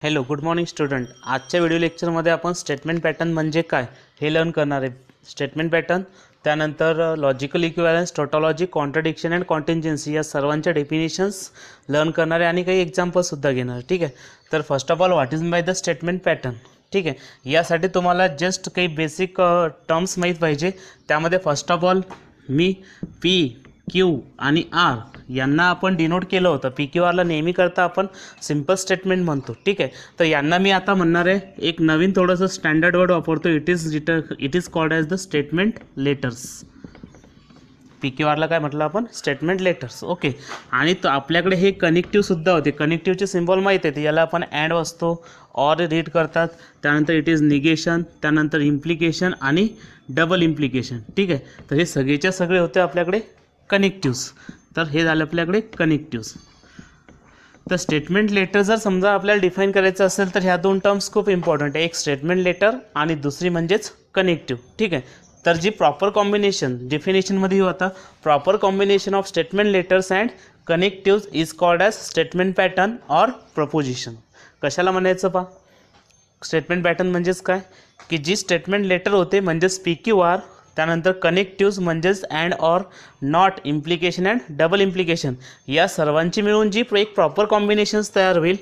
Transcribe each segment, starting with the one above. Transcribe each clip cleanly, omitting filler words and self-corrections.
Hello good morning student. आजच्या video लेक्चरमध्ये आपण स्टेटमेंट पॅटर्न म्हणजे काय हे लर्न करणार आहे. स्टेटमेंट पॅटर्न, त्यानंतर logical equivalence, tautology, contradiction and contingency या सर्वांच्या डेफिनेशन्स लर्न करणार आहे आणि काही एक्झाम्पल्ससुद्धा घेणार. ठीक आहे. तर first of all what is by the statement pattern. ठीक आहे. यासाठी तुम्हाला जस्ट काही बेसिक टर्म्स माहीत पाहिजे. त्यामध्ये first of all me P Q आणि आर यांना आपण डिनोट केलं होतं. पी क्यू आरला नेहमी करता आपण सिम्पल स्टेटमेंट म्हणतो. ठीक आहे. तर यांना मी आता म्हणणार आहे एक नवीन थोडंसं स्टँडर्ड वर्ड वापरतो. It is called as the statement letters. P Q आरला काय म्हटलं आपण? Statement letters. ओके. आणि तो आपल्याकडे हे कनेक्टिव्हसुद्धा होते. कनेक्टिव्हचे सिम्बॉल माहीत आहे, याला आपण ॲड असतो ऑर रीड करतात. त्यानंतर इट इज निगेशन, त्यानंतर इम्प्लिकेशन आणि डबल इम्प्लिकेशन. ठीक आहे. तर हे सगळेच्या सगळे होते आपल्याकडे कनेक्टिव्स. तर हे झालं आपल्याकडे कनेक्टिव्स. तर स्टेटमेंट लेटर जर समजा आपल्याला डिफाईन करायचं असेल तर ह्या दोन टर्म्स खूप इम्पॉर्टंट आहे. एक स्टेटमेंट लेटर आणि दुसरी म्हणजेच कनेक्टिव्ह. ठीक आहे. तर जी प्रॉपर कॉम्बिनेशन डेफिनेशनमध्ये होता, proper combination of statement letters and connectives is called as statement pattern or preposition. कशाला म्हणायचं पा? स्टेटमेंट पॅटर्न म्हणजेच काय की जी स्टेटमेंट लेटर होते म्हणजेच पी क्यू आर, त्यानंतर कनेक्टिव्स म्हणजेच and or, not, implication and double implication या सर्वांची मिळून जी एक प्रॉपर कॉम्बिनेशन्स तयार होईल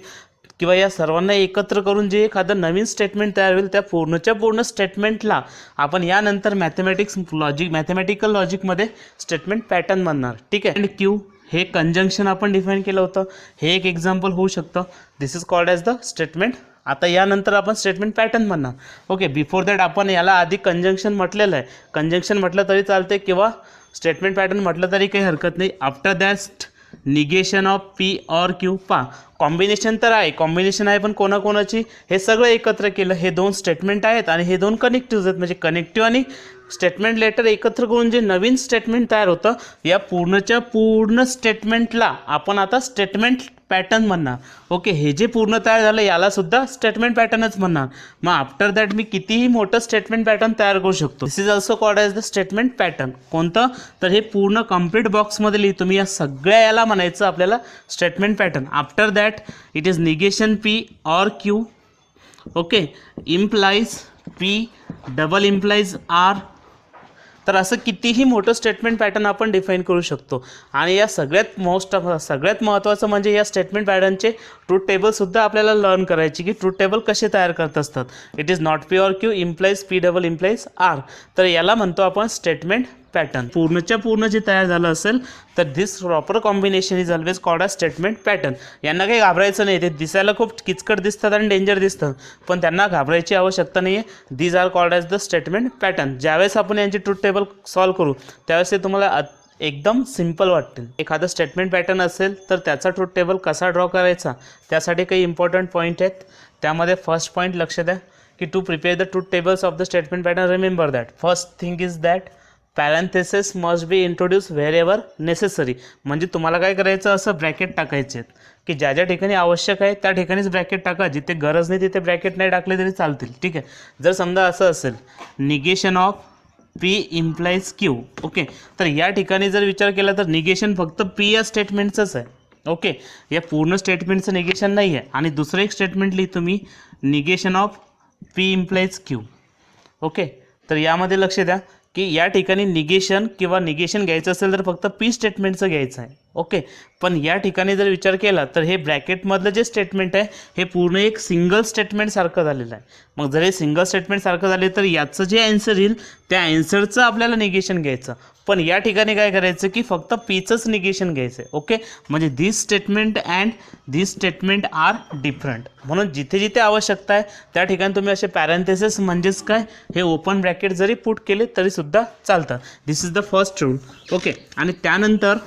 किंवा या सर्वांना एकत्र करून जे एखादं नवीन स्टेटमेंट तयार होईल त्या पूर्णच्या पूर्ण स्टेटमेंटला आपण यानंतर मॅथमॅटिकल लॉजिकमध्ये स्टेटमेंट पॅटर्न म्हणणार. ठीक आहे. अँड क्यू हे कंजंक्शन आपण डिफाईन केलं होतं. हे एक एक्झाम्पल होऊ शकतं. This is called as the statement. आता यानंतर आपण स्टेटमेंट पॅटर्न म्हणणार. ओके. बिफोर दॅट आपण याला आधी कंजंक्शन म्हटलेलं आहे. कंजंक्शन म्हटलं तरी चालते किंवा स्टेटमेंट पॅटर्न म्हटलं तरी काही हरकत नाही. After that negation of P or Q. पा कॉम्बिनेशन तर आहे, कॉम्बिनेशन आहे, पण कोणाकोणाची हे सगळं एकत्र केलं. हे दोन स्टेटमेंट आहेत आणि हे दोन कनेक्टिव्ह आहेत. म्हणजे कनेक्टिव्ह आणि स्टेटमेंट लेटर एकत्र करून जे नवीन स्टेटमेंट तयार होतं या पूर्णच्या पूर्ण स्टेटमेंटला आपण आता स्टेटमेंट पॅटर्न म्हणणार. ओके. हे जे पूर्ण तयार झालं यालासुद्धा स्टेटमेंट पॅटर्नच म्हणणार. मग आफ्टर दॅट मी कितीही मोठं स्टेटमेंट पॅटर्न तयार करू शकतो. This is also called as the statement pattern. कोणतं? तर हे पूर्ण कंप्लीट बॉक्समध्ये लिहितो मी. या सगळ्या याला म्हणायचं आपल्याला statement pattern. After that it is negation P or Q. Okay. Implies P, double implies R. तर असं कितीही मोठं स्टेटमेंट पॅटर्न आपण डिफाईन करू शकतो. आणि या सगळ्यात महत्त्वाचं म्हणजे या स्टेटमेंट पॅटर्नचे ट्रूथ टेबलसुद्धा आपल्याला लर्न करायची की ट्रूथ टेबल कसे तयार करत असतात. It is not P or Q, implies P, double implies R. तर याला म्हणतो आपण स्टेटमेंट पॅटर्न. पूर्णच्या पूर्ण जे तयार झालं असेल तर this proper combination is always called a statement pattern. यांना काही घाबरायचं नाही. ते दिसायला खूप किचकट दिसतात आणि डेंजर दिसतात, पण त्यांना घाबरायची आवश्यकता नाही आहे. These are called as the statement pattern. ज्यावेळेस आपण यांची ट्रूथ टेबल सॉल्व्ह करू त्यावेळेस ते तुम्हाला एकदम सिम्पल वाटतील. एखादं स्टेटमेंट पॅटर्न असेल तर त्याचा ट्रूथ टेबल कसा ड्रॉ करायचा त्यासाठी काही इम्पॉर्टंट पॉईंट आहेत. त्यामध्ये फर्स्ट पॉईंट लक्ष द्या की to prepare the truth tables of the statement pattern remember that first thing is that parenthesis must be introduce wherever necessary. म्हणजे तुम्हाला काय करायचं, असं ब्रॅकेट टाकायचे आहेत की ज्या ज्या ठिकाणी आवश्यक आहे त्या ठिकाणीच ब्रॅकेट टाका. जिथे गरज नाही तिथे ब्रॅकेट नाही टाकले तरी चालतील. ठीक आहे. जर समजा असं असेल negation of P implies Q. Okay. तर या ठिकाणी जर विचार केला तर निगेशन फक्त पी या स्टेटमेंटचंच आहे. ओके. या पूर्ण स्टेटमेंटचं निगेशन नाही आहे. आणि दुसरं एक स्टेटमेंट लिहितो मी negation of P implies Q. Okay. तर यामध्ये लक्ष द्या की या ठिकाणी निगेशन किंवा निगेशन घ्यायचं असेल तर फक्त पी स्टेटमेंटचं घ्यायचं आहे. ओके. पण या ठिकाणी जर विचार केला तर हे ब्रॅकेटमधलं जे स्टेटमेंट आहे हे पूर्ण एक सिंगल स्टेटमेंटसारखं झालेलं आहे. मग जर हे सिंगल स्टेटमेंटसारखं झाले तर याचं जे ॲन्सर येईल त्या ॲन्सरचं आपल्याला निगेशन घ्यायचं. पण या ठिकाणी काय करायचं की फक्त पीचंच निगेशन घ्यायचं आहे. ओके. म्हणजे this statement and this statement are different. म्हणून जिथे जिथे आवश्यकता आहे त्या ठिकाणी तुम्ही असे पॅरेंथेसिस म्हणजेच काय हे ओपन ब्रॅकेट जरी पुट केले तरीसुद्धा चालतं. This is the first rule. Okay. आणि त्यानंतर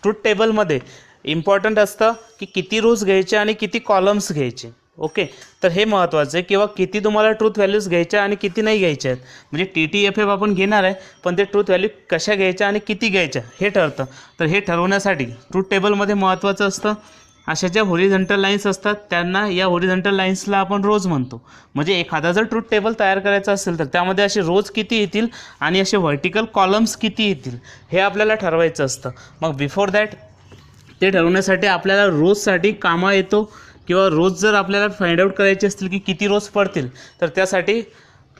ट्रूथ टेबलमध्ये इम्पॉर्टंट असतं की किती रोज घ्यायचे आणि किती कॉलम्स घ्यायचे. ओके. तर हे महत्त्वाचं आहे किंवा किती तुम्हाला ट्रूथ व्हॅल्यूज घ्यायच्या आणि किती नाही घ्यायच्या आहेत. म्हणजे TTFF आपण घेणार आहे पण ते ट्रूथ व्हॅल्यू कशा घ्यायच्या आणि किती घ्यायच्या हे ठरतं. तर हे ठरवण्यासाठी ट्रूथ टेबलमध्ये महत्त्वाचं असतं अशा ज्या होरिझॉन्टल लाईन्स असतात त्यांना या होरिझॉन्टल लाईन्सला आपण रोज म्हणतो. म्हणजे एखादा जर ट्रूथ टेबल तयार करायचा असेल तर त्यामध्ये असे रोज किती येतील आणि असे व्हर्टिकल कॉलम्स किती येतील हे आपल्याला ठरवायचं असतं. मग बिफोर दॅट ते ठरवण्यासाठी आपल्याला रोजसाठी कामा येतो किंवा रोज जर आपल्याला फाइंड आउट करायचे असतील की किती रोज पडतील, तर त्यासाठी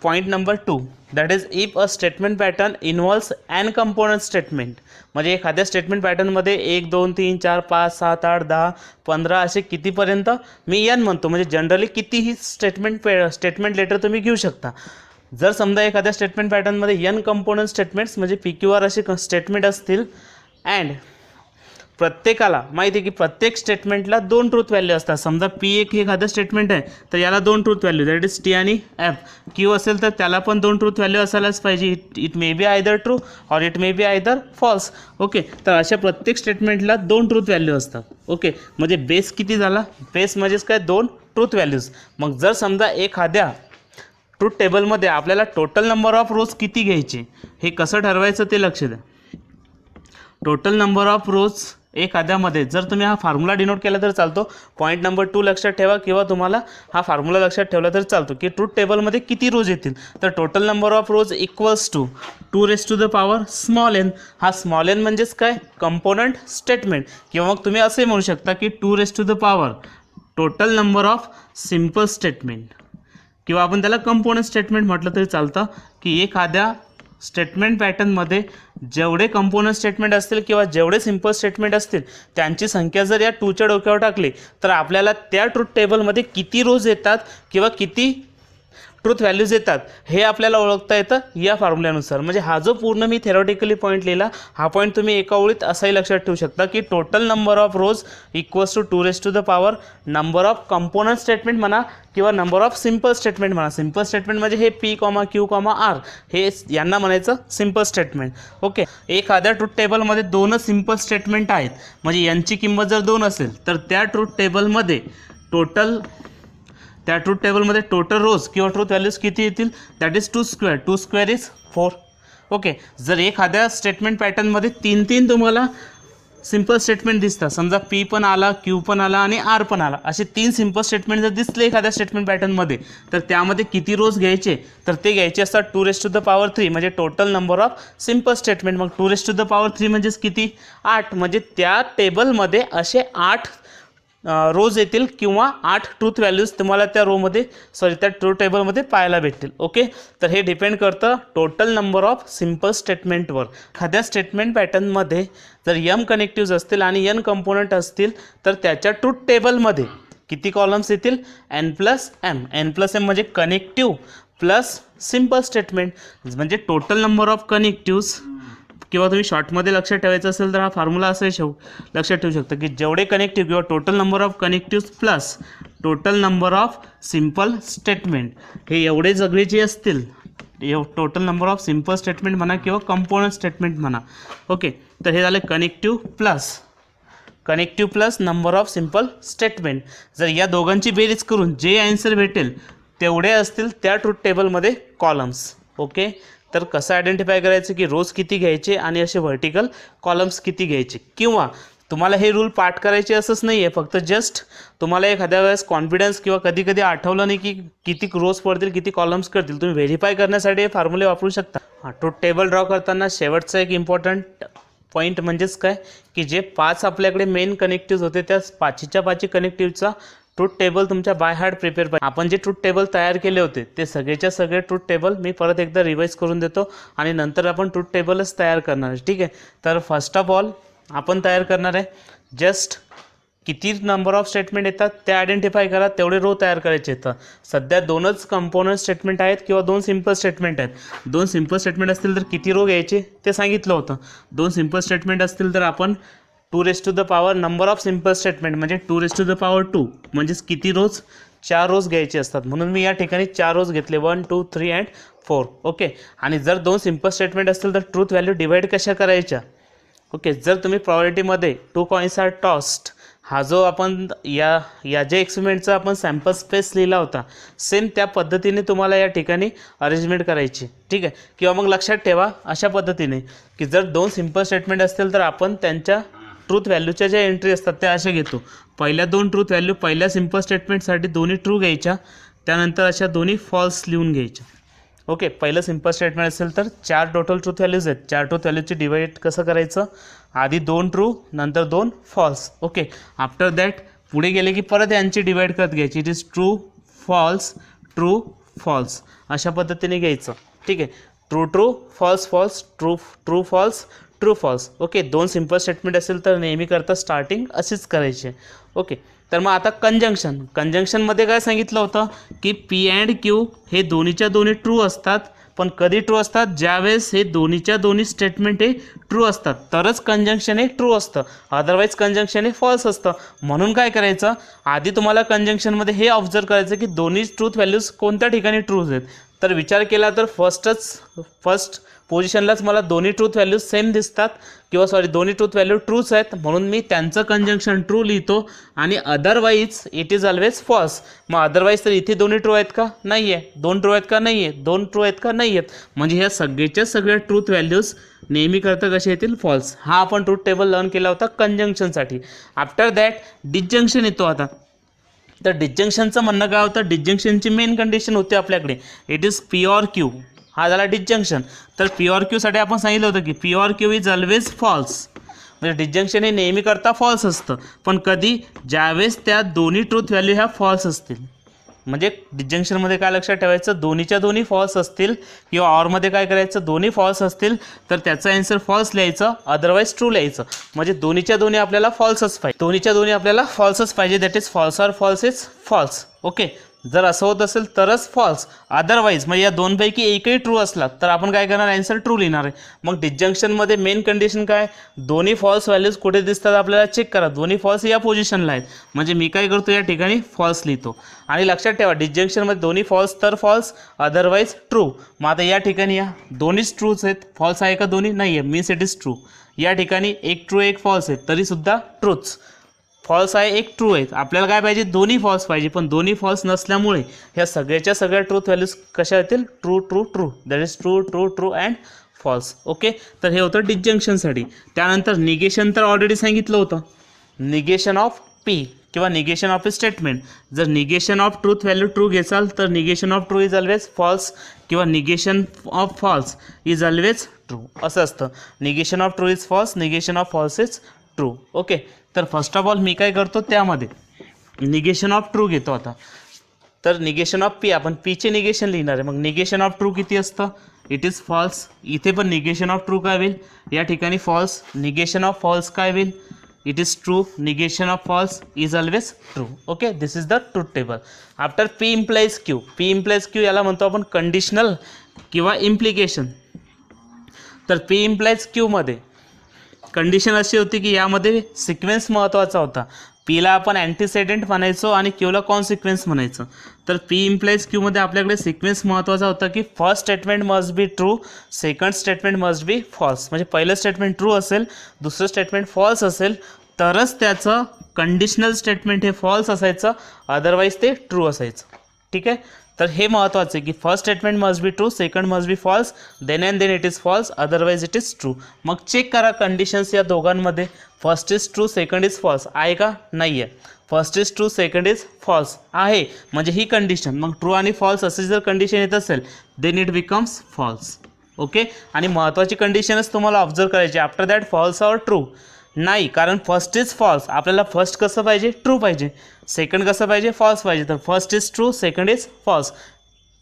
point number 2 that is if a statement pattern involves an component statement, म्हणजे एखाद्या स्टेटमेंट पॅटर्नमध्ये 1 2 3 4 5 7 8 10 15 असे कितीपर्यंत मी एन म्हणतो, म्हणजे जनरली कितीही स्टेटमेंट लेटर तुम्ही घेऊ शकता. जर समजा एखाद्या स्टेटमेंट पॅटर्नमध्ये एन कंपोनंट स्टेटमेंट्स म्हणजे PQR असे स्टेटमेंट असतील अँड प्रत्येकाला माहिती आहे की प्रत्येक स्टेटमेंटला 2 ट्रूथ व्हॅल्यू असतात. समजा P1 हे एखादं स्टेटमेंट आहे तर याला 2 truth value that is T आणि F. Q असेल तर त्याला पण 2 ट्रूथ व्हॅल्यू असायलाच पाहिजे. It may be either true or it may be either false. Okay, तर अशा प्रत्येक स्टेटमेंटला 2 ट्रूथ व्हॅल्यू असतात. ओके, म्हणजे बेस किती झाला, बेस म्हणजेच काय 2 ट्रूथ व्हॅल्यूज. मग जर समजा एखाद्या ट्रूथ टेबलमध्ये आपल्याला टोटल नंबर ऑफ रोज किती घ्यायचे हे कसं ठरवायचं ते लक्ष द्या. टोटल नंबर ऑफ रोज एखाद्यामध्ये जर तुम्ही हा फॉर्म्युला डिनोट केला तर चालतो. पॉईंट नंबर 2 लक्षात ठेवा किंवा तुम्हाला हा फॉर्म्युला लक्षात ठेवला तर चालतो की ट्रूथ टेबलमध्ये किती रोज येतील. तर total number of rows equals to 2⁻⁴ small n. हा स्मॉल एन म्हणजेच काय कंपोनंट स्टेटमेंट, किंवा मग तुम्ही असे म्हणू शकता की 2⁻⁴ total number of simple statement, किंवा आपण त्याला कंपोनंट स्टेटमेंट म्हटलं तरी चालतं. की एखाद्या स्टेटमेंट पॅटर्नमध्ये जेवढे कंपोनंट स्टेटमेंट असतील किंवा जेवढे सिम्पल स्टेटमेंट असतील त्यांची संख्या जर या 2च्या डोक्यावर टाकली तर आपल्याला त्या ट्रूथ टेबलमध्ये किती रोज येतात किंवा किती ट्रूथ व्हॅल्यूज येतात हे आपल्याला ओळखता येतं या फॉर्म्युल्यानुसार. म्हणजे हा जो पूर्ण मी थेरॉटिकली पॉईंट लिहिला हा पॉईंट तुम्ही एका ओळीत असाही लक्षात ठेवू शकता की total number of rows equals to 2⁻⁴ number of component statement म्हणा किंवा नंबर ऑफ सिम्पल स्टेटमेंट म्हणा. सिम्पल स्टेटमेंट म्हणजे हे P, Q, R हे यांना म्हणायचं सिम्पल स्टेटमेंट. ओके, एखाद्या ट्रूथ टेबलमध्ये 2च सिम्पल स्टेटमेंट आहेत म्हणजे यांची किंमत जर 2 असेल तर त्या ट्रूथ टेबलमध्ये टोटल रोज किंवा ट्रूथ व्हॅल्यूज किती येतील दॅट इज 2² 2² इज 4. ओके, जर एखाद्या स्टेटमेंट पॅटर्नमध्ये 3 तुम्हाला सिम्पल स्टेटमेंट दिसतात, समजा P पण आला, Q पण आला आणि R पण आला, असे 3 सिम्पल स्टेटमेंट जर दिसले एखाद्या स्टेटमेंट पॅटर्नमध्ये तर त्यामध्ये किती रोज घ्यायचे तर ते घ्यायचे असतात 2⁻³ म्हणजे total number of simple statement. मग 2⁻³ म्हणजेच किती 8, म्हणजे त्या टेबलमध्ये असे 8 रोज येतील किंवा 8 ट्रूथ व्हॅल्यूज तुम्हाला त्या त्या ट्रूथ टेबलमध्ये पाहायला भेटतील. ओके, तर हे डिपेंड करतं टोटल नंबर ऑफ सिम्पल स्टेटमेंटवर. एखाद्या स्टेटमेंट पॅटर्नमध्ये जर M कनेक्टिव्ज असतील आणि N कंपोनंट असतील तर त्याच्या ट्रूथ टेबलमध्ये किती कॉलम्स येतील N+M. N+M म्हणजे कनेक्टिव्ह प्लस सिम्पल स्टेटमेंट, म्हणजे टोटल नंबर ऑफ कनेक्टिव्ज, किंवा तुम्ही शॉर्टमध्ये लक्षात ठेवायचं असेल तर हा फॉर्म्युला असं लक्षात ठेवू शकता की जेवढे कनेक्टिव्ह किंवा total number of connectives plus total number of simple statement हे एवढे सगळे जे असतील total number of simple statement म्हणा किंवा कंपोनंट स्टेटमेंट म्हणा. ओके, तर हे झालं connective plus number of simple statement. जर या दोघांची बेरीज करून जे आन्सर भेटेल तेवढे असतील त्या ट्रूथ टेबलमध्ये कॉलम्स. ओके, तर कसं आयडेंटिफाय करायचं की रोज किती घ्यायचे आणि असे व्हर्टिकल कॉलम्स किती घ्यायचे. किंवा तुम्हाला हे रूल पाठ करायचे असंच नाही आहे, फक्त जस्ट तुम्हाला एखाद्या वेळेस कॉन्फिडन्स किंवा कधी कधी आठवलं नाही की किती रोज पडतील किती कॉलम्स करतील, तुम्ही व्हेरीफाय करण्यासाठी हे फॉर्म्युले वापरू शकता. ट्रूथ टेबल ड्रॉ करताना शेवटचा एक इम्पॉर्टंट पॉईंट म्हणजेच काय की जे 5 आपल्याकडे मेन कनेक्टिव्ज होते त्या 5च्या 5 कनेक्टिव्हचा ट्रूथ टेबल तुमच्या बाय हार्ट प्रिपेअर पाहिजे. आपण जे ट्रूथ टेबल तयार केले होते ते सगळेच्या सगळे ट्रूथ टेबल मी परत एकदा रिवाईज करून देतो आणि नंतर आपण ट्रूथ टेबलच तयार करणार आहे. ठीक आहे, तर फर्स्ट ऑफ ऑल आपण तयार करणार आहे जस्ट किती नंबर ऑफ स्टेटमेंट येतात ते आयडेंटिफाय करा, तेवढे रो तयार करायचे येतात. सध्या 2च कंपोनंट स्टेटमेंट आहेत किंवा 2 सिम्पल स्टेटमेंट आहेत. 2 सिम्पल स्टेटमेंट असतील तर किती रो घ्यायचे ते सांगितलं होतं. 2 सिम्पल स्टेटमेंट असतील तर आपण 2⁻⁴ नंबर ऑफ सिम्पल स्टेटमेंट म्हणजे 2⁻² म्हणजेच किती रोज 4 रोज घ्यायचे असतात. म्हणून मी या ठिकाणी 4 रोज घेतले 1 2 3 अँड 4. ओके, आणि जर 2 सिम्पल स्टेटमेंट असतील तर ट्रूथ व्हॅल्यू डिवाइड कशा करायच्या. ओके, जर तुम्ही प्रॉबॅबिलिटीमध्ये 2 कॉइन्स आर टॉस्ड हा जो आपण या जे एक्सपेरिमेंटचा आपण सॅम्पल स्पेस लिहिला होता सेम त्या पद्धतीने तुम्हाला या ठिकाणी अरेंजमेंट करायची. ठीक आहे, किंवा मग लक्षात ठेवा अशा पद्धतीने की जर 2 सिम्पल स्टेटमेंट असतील तर आपण त्यांच्या ट्रूथ व्हॅल्यूच्या ज्या एंट्री असतात त्या अशा घेतो. पहिल्या 2 ट्रूथ व्हॅल्यू पहिल्या सिम्पल स्टेटमेंटसाठी दोन्ही ट्रू घ्यायच्या, त्यानंतर अशा दोन्ही फॉल्स लिहून घ्यायच्या. ओके, पहिलं सिम्पल स्टेटमेंट असेल तर 4 टोटल ट्रूथ व्हॅल्यूज आहेत. 4 ट्रूथ व्हॅल्यूची डिवाइड कसं करायचं, आधी 2 ट्रू नंतर 2 फॉल्स. ओके, आफ्टर दॅट पुढे गेले की परत यांची डिवाइड करत घ्यायची. It is true false true false अशा पद्धतीने घ्यायचं. ठीक आहे. True true false false true true false true false. Okay. 2 simple statement असेल तर नेहमी करता स्टार्टिंग अशीच करायची. ओके. तर मग आता कंजंक्शनमध्ये काय सांगितलं होतं की पी अँड क्यू हे दोन्हीच्या दोन्ही ट्रू असतात. पण कधी ट्रू असतात? ज्यावेळेस हे दोन्हीच्या दोन्ही स्टेटमेंट हे ट्रू असतात तरच कंजंक्शन हे ट्रू असतं, अदरवाईज कंजंक्शन हे फॉल्स असतं. म्हणून काय करायचं, आधी तुम्हाला कंजंक्शनमध्ये हे ऑब्झर्व करायचं की दोन्ही ट्रूथ व्हॅल्यूज कोणत्या ठिकाणी ट्रूज आहेत. तर विचार केला तर फर्स्ट पोझिशनलाच मला दोन्ही ट्रूथ व्हॅल्यूज सेम दिसतात किंवा दोन्ही ट्रूथ व्हॅल्यू ट्रूच आहेत म्हणून मी त्यांचं कंजंक्शन ट्रू लिहितो आणि otherwise it is always false. मग अदरवाईज तर इथे दोन्ही ट्रू आहेत का? नाही आहे. 2 ट्रू आहेत का? नाही आहे. 2 ट्रू आहेत का? नाही आहेत. म्हणजे ह्या सगळ्याच्या सगळ्या ट्रूथ व्हॅल्यूज नेहमी करता कसे येतील? फॉल्स. हा आपण ट्रूथ टेबल लर्न केला होता कंजंक्शनसाठी. आफ्टर दॅट डिसजंक्शन येतो. आता तर डिसजंक्शनचं म्हणणं काय होतं? डिसजंक्शनची मेन कंडिशन होती आपल्याकडे it is P or Q. हा झाला डिसजंक्शन. तर पी ऑर क्यूसाठी आपण सांगितलं होतं की P or Q is always false. म्हणजे डिसजंक्शन हे नेहमी करता फॉल्स असतं. पण कधी? ज्यावेळेस त्या दोन्ही ट्रूथ व्हॅल्यू ह्या फॉल्स असतील. म्हणजे डिसजंक्शनमध्ये काय लक्षात ठेवायचं? दोन्हीच्या दोन्ही फॉल्स असतील किंवा ऑरमध्ये काय करायचं? दोन्ही फॉल्स असतील तर त्याचं आन्सर फॉल्स लिहायचं, अदरवाईज ट्रू लिहायचं. म्हणजे दोन्हीच्या दोन्ही आपल्याला फॉल्सच पाहिजे. दोन्हीच्या दोन्ही आपल्याला फॉल्सच पाहिजे. That is false or false is false. Okay. जर असं होत असेल तरच फॉल्स, अदरवाईज म्हणजे या दोनपैकी एकही ट्रू असला तर आपण काय करणार? आन्सर ट्रू लिहिणार आहे. मग डिसजंक्शनमध्ये मेन कंडिशन काय? दोन्ही फॉल्स व्हॅल्यूज कुठे दिसतात आपल्याला चेक करा. दोन्ही फॉल्स या पोझिशनला आहेत म्हणजे मी काय करतो? या ठिकाणी फॉल्स लिहितो. आणि लक्षात ठेवा डिसजंक्शनमध्ये दोन्ही फॉल्स तर फॉल्स, अदरवाईज ट्रू. मग आता या ठिकाणी या दोन्हीच ट्रूच आहेत. फॉल्स आहे का दोन्ही? नाही आहे, मीन्स इट इज ट्रू. या ठिकाणी एक ट्रू एक फॉल्स आहे तरीसुद्धा ट्रूच. फॉल्स आहे एक ट्रू आहेत. आपल्याला काय पाहिजे? दोन्ही फॉल्स पाहिजे. पण दोन्ही फॉल्स नसल्यामुळे ह्या सगळ्याच्या सगळ्या ट्रूथ व्हॅल्यूज कशा येतील? True true true. That is true true true and false. Okay. तर हे होतं डिसजंक्शनसाठी. त्यानंतर निगेशन तर ऑलरेडी सांगितलं होतं. निगेशन ऑफ पी किंवा निगेशन ऑफ ए स्टेटमेंट. जर negation of truth value true घेसाल तर negation of true is always false किंवा negation of false is always true असं असतं. Negation of true is false, negation of false is true. Okay. तर first of all मी काय करतो? त्यामध्ये निगेशन ऑफ ट्रू घेतो. आता तर निगेशन ऑफ पी, आपण पीचे निगेशन लिहिणार आहे. मग निगेशन ऑफ ट्रू किती असतं? It is false. इथे पण निगेशन ऑफ ट्रू काय होईल? या ठिकाणी फॉल्स. निगेशन ऑफ फॉल्स काय होईल? It is true. Negation of false is always true. Okay. This is the truth table. After P implies Q. P implies Q याला म्हणतो आपण कंडिशनल किंवा इम्प्लिकेशन. तर पी इम्प्लाइज क्यूमध्ये कंडिशन अशी होती की यामध्ये सिक्वेन्स महत्त्वाचा होता. पीला आपण अँटीसेडेंट म्हणायचो आणि क्यूला कॉन्सिक्वेन्स म्हणायचं. तर पी इम्प्लाइज क्यूमध्ये आपल्याकडे सिक्वेन्स महत्त्वाचा होता की first statement must be true, second statement must be false. म्हणजे पहिलं स्टेटमेंट ट्रू असेल, दुसरं स्टेटमेंट फॉल्स असेल तरच त्याचं कंडिशनल स्टेटमेंट हे फॉल्स असायचं, अदरवाईज ते ट्रू असायचं. ठीक आहे. तर हे महत्त्वाचं आहे की first statement must be true, second must be false, then and then it is false, otherwise it is true. मग चेक करा कंडिशन्स या दोघांमध्ये. First is true, second is false आहे का? नाही आहे. First is true, second is false आहे म्हणजे ही कंडिशन. मग ट्रू आणि फॉल्स असे जर कंडिशन येत असेल then it becomes false. Okay. आणि महत्त्वाची कंडिशनच तुम्हाला ऑब्झर्व करायची. After that false or true नाही, कारण फर्स्ट इज फॉल्स. आपल्याला फर्स्ट कसं पाहिजे? ट्रू पाहिजे. सेकंड कसं पाहिजे? फॉल्स पाहिजे. तर first is true, second is false.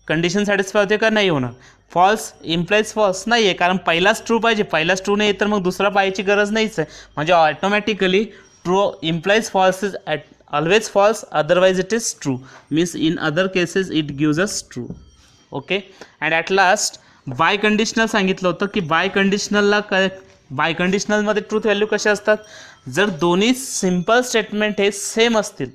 Condition satisfy होते का? नाही होणार. फॉल्स इम्प्लाइज फॉल्स नाही आहे कारण पहिलाच ट्रू पाहिजे. पहिलाच ट्रू नाही तर मग दुसरा पाहायची गरज नाहीच आहे. म्हणजे automatically true implies false is always false, otherwise it is true. Means in other cases it gives us true. Okay. And at last by conditional सांगितलं होतं की बाय कंडिशनलमध्ये ट्रूथ व्हॅल्यू कशा असतात? जर दोन्ही सिम्पल स्टेटमेंट हे सेम असतील,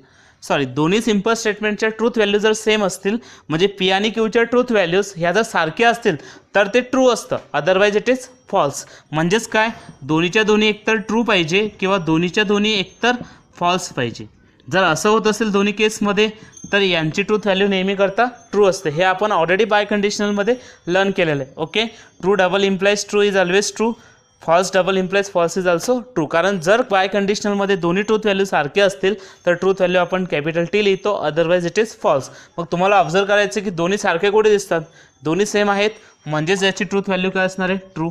दोन्ही सिम्पल स्टेटमेंटच्या ट्रूथ व्हॅल्यू जर सेम असतील म्हणजे पी आणि क्यूच्या ट्रूथ व्हॅल्यूज ह्या जर सारख्या असतील तर ते ट्रू असतं, अदरवाईज इट इज फॉल्स. म्हणजेच काय? दोन्हीच्या दोन्ही एकतर ट्रू पाहिजे किंवा दोन्हीच्या दोन्ही एकतर फॉल्स पाहिजे. जर असं होत असेल दोन्ही केसमध्ये तर यांची ट्रूथ व्हॅल्यू नेहमी करता ट्रू असते. हे आपण ऑलरेडी बाय कंडिशनलमध्ये लर्न केलेलं आहे. Okay. True double implies true is always true, false double implies false is also true. कारण जर बाय कंडिशनलमध्ये दोन्ही ट्रूथ व्हॅल्यू सारखे असतील तर ट्रूथ व्हॅल्यू आपण कॅपिटल टी लिहितो, अदरवाईज इट इज फॉल्स. मग तुम्हाला ऑब्झर्व करायचं की दोन्ही सारखे कुठे दिसतात? दोन्ही सेम आहेत म्हणजेच याची ट्रूथ व्हॅल्यू काय असणार आहे? ट्रू.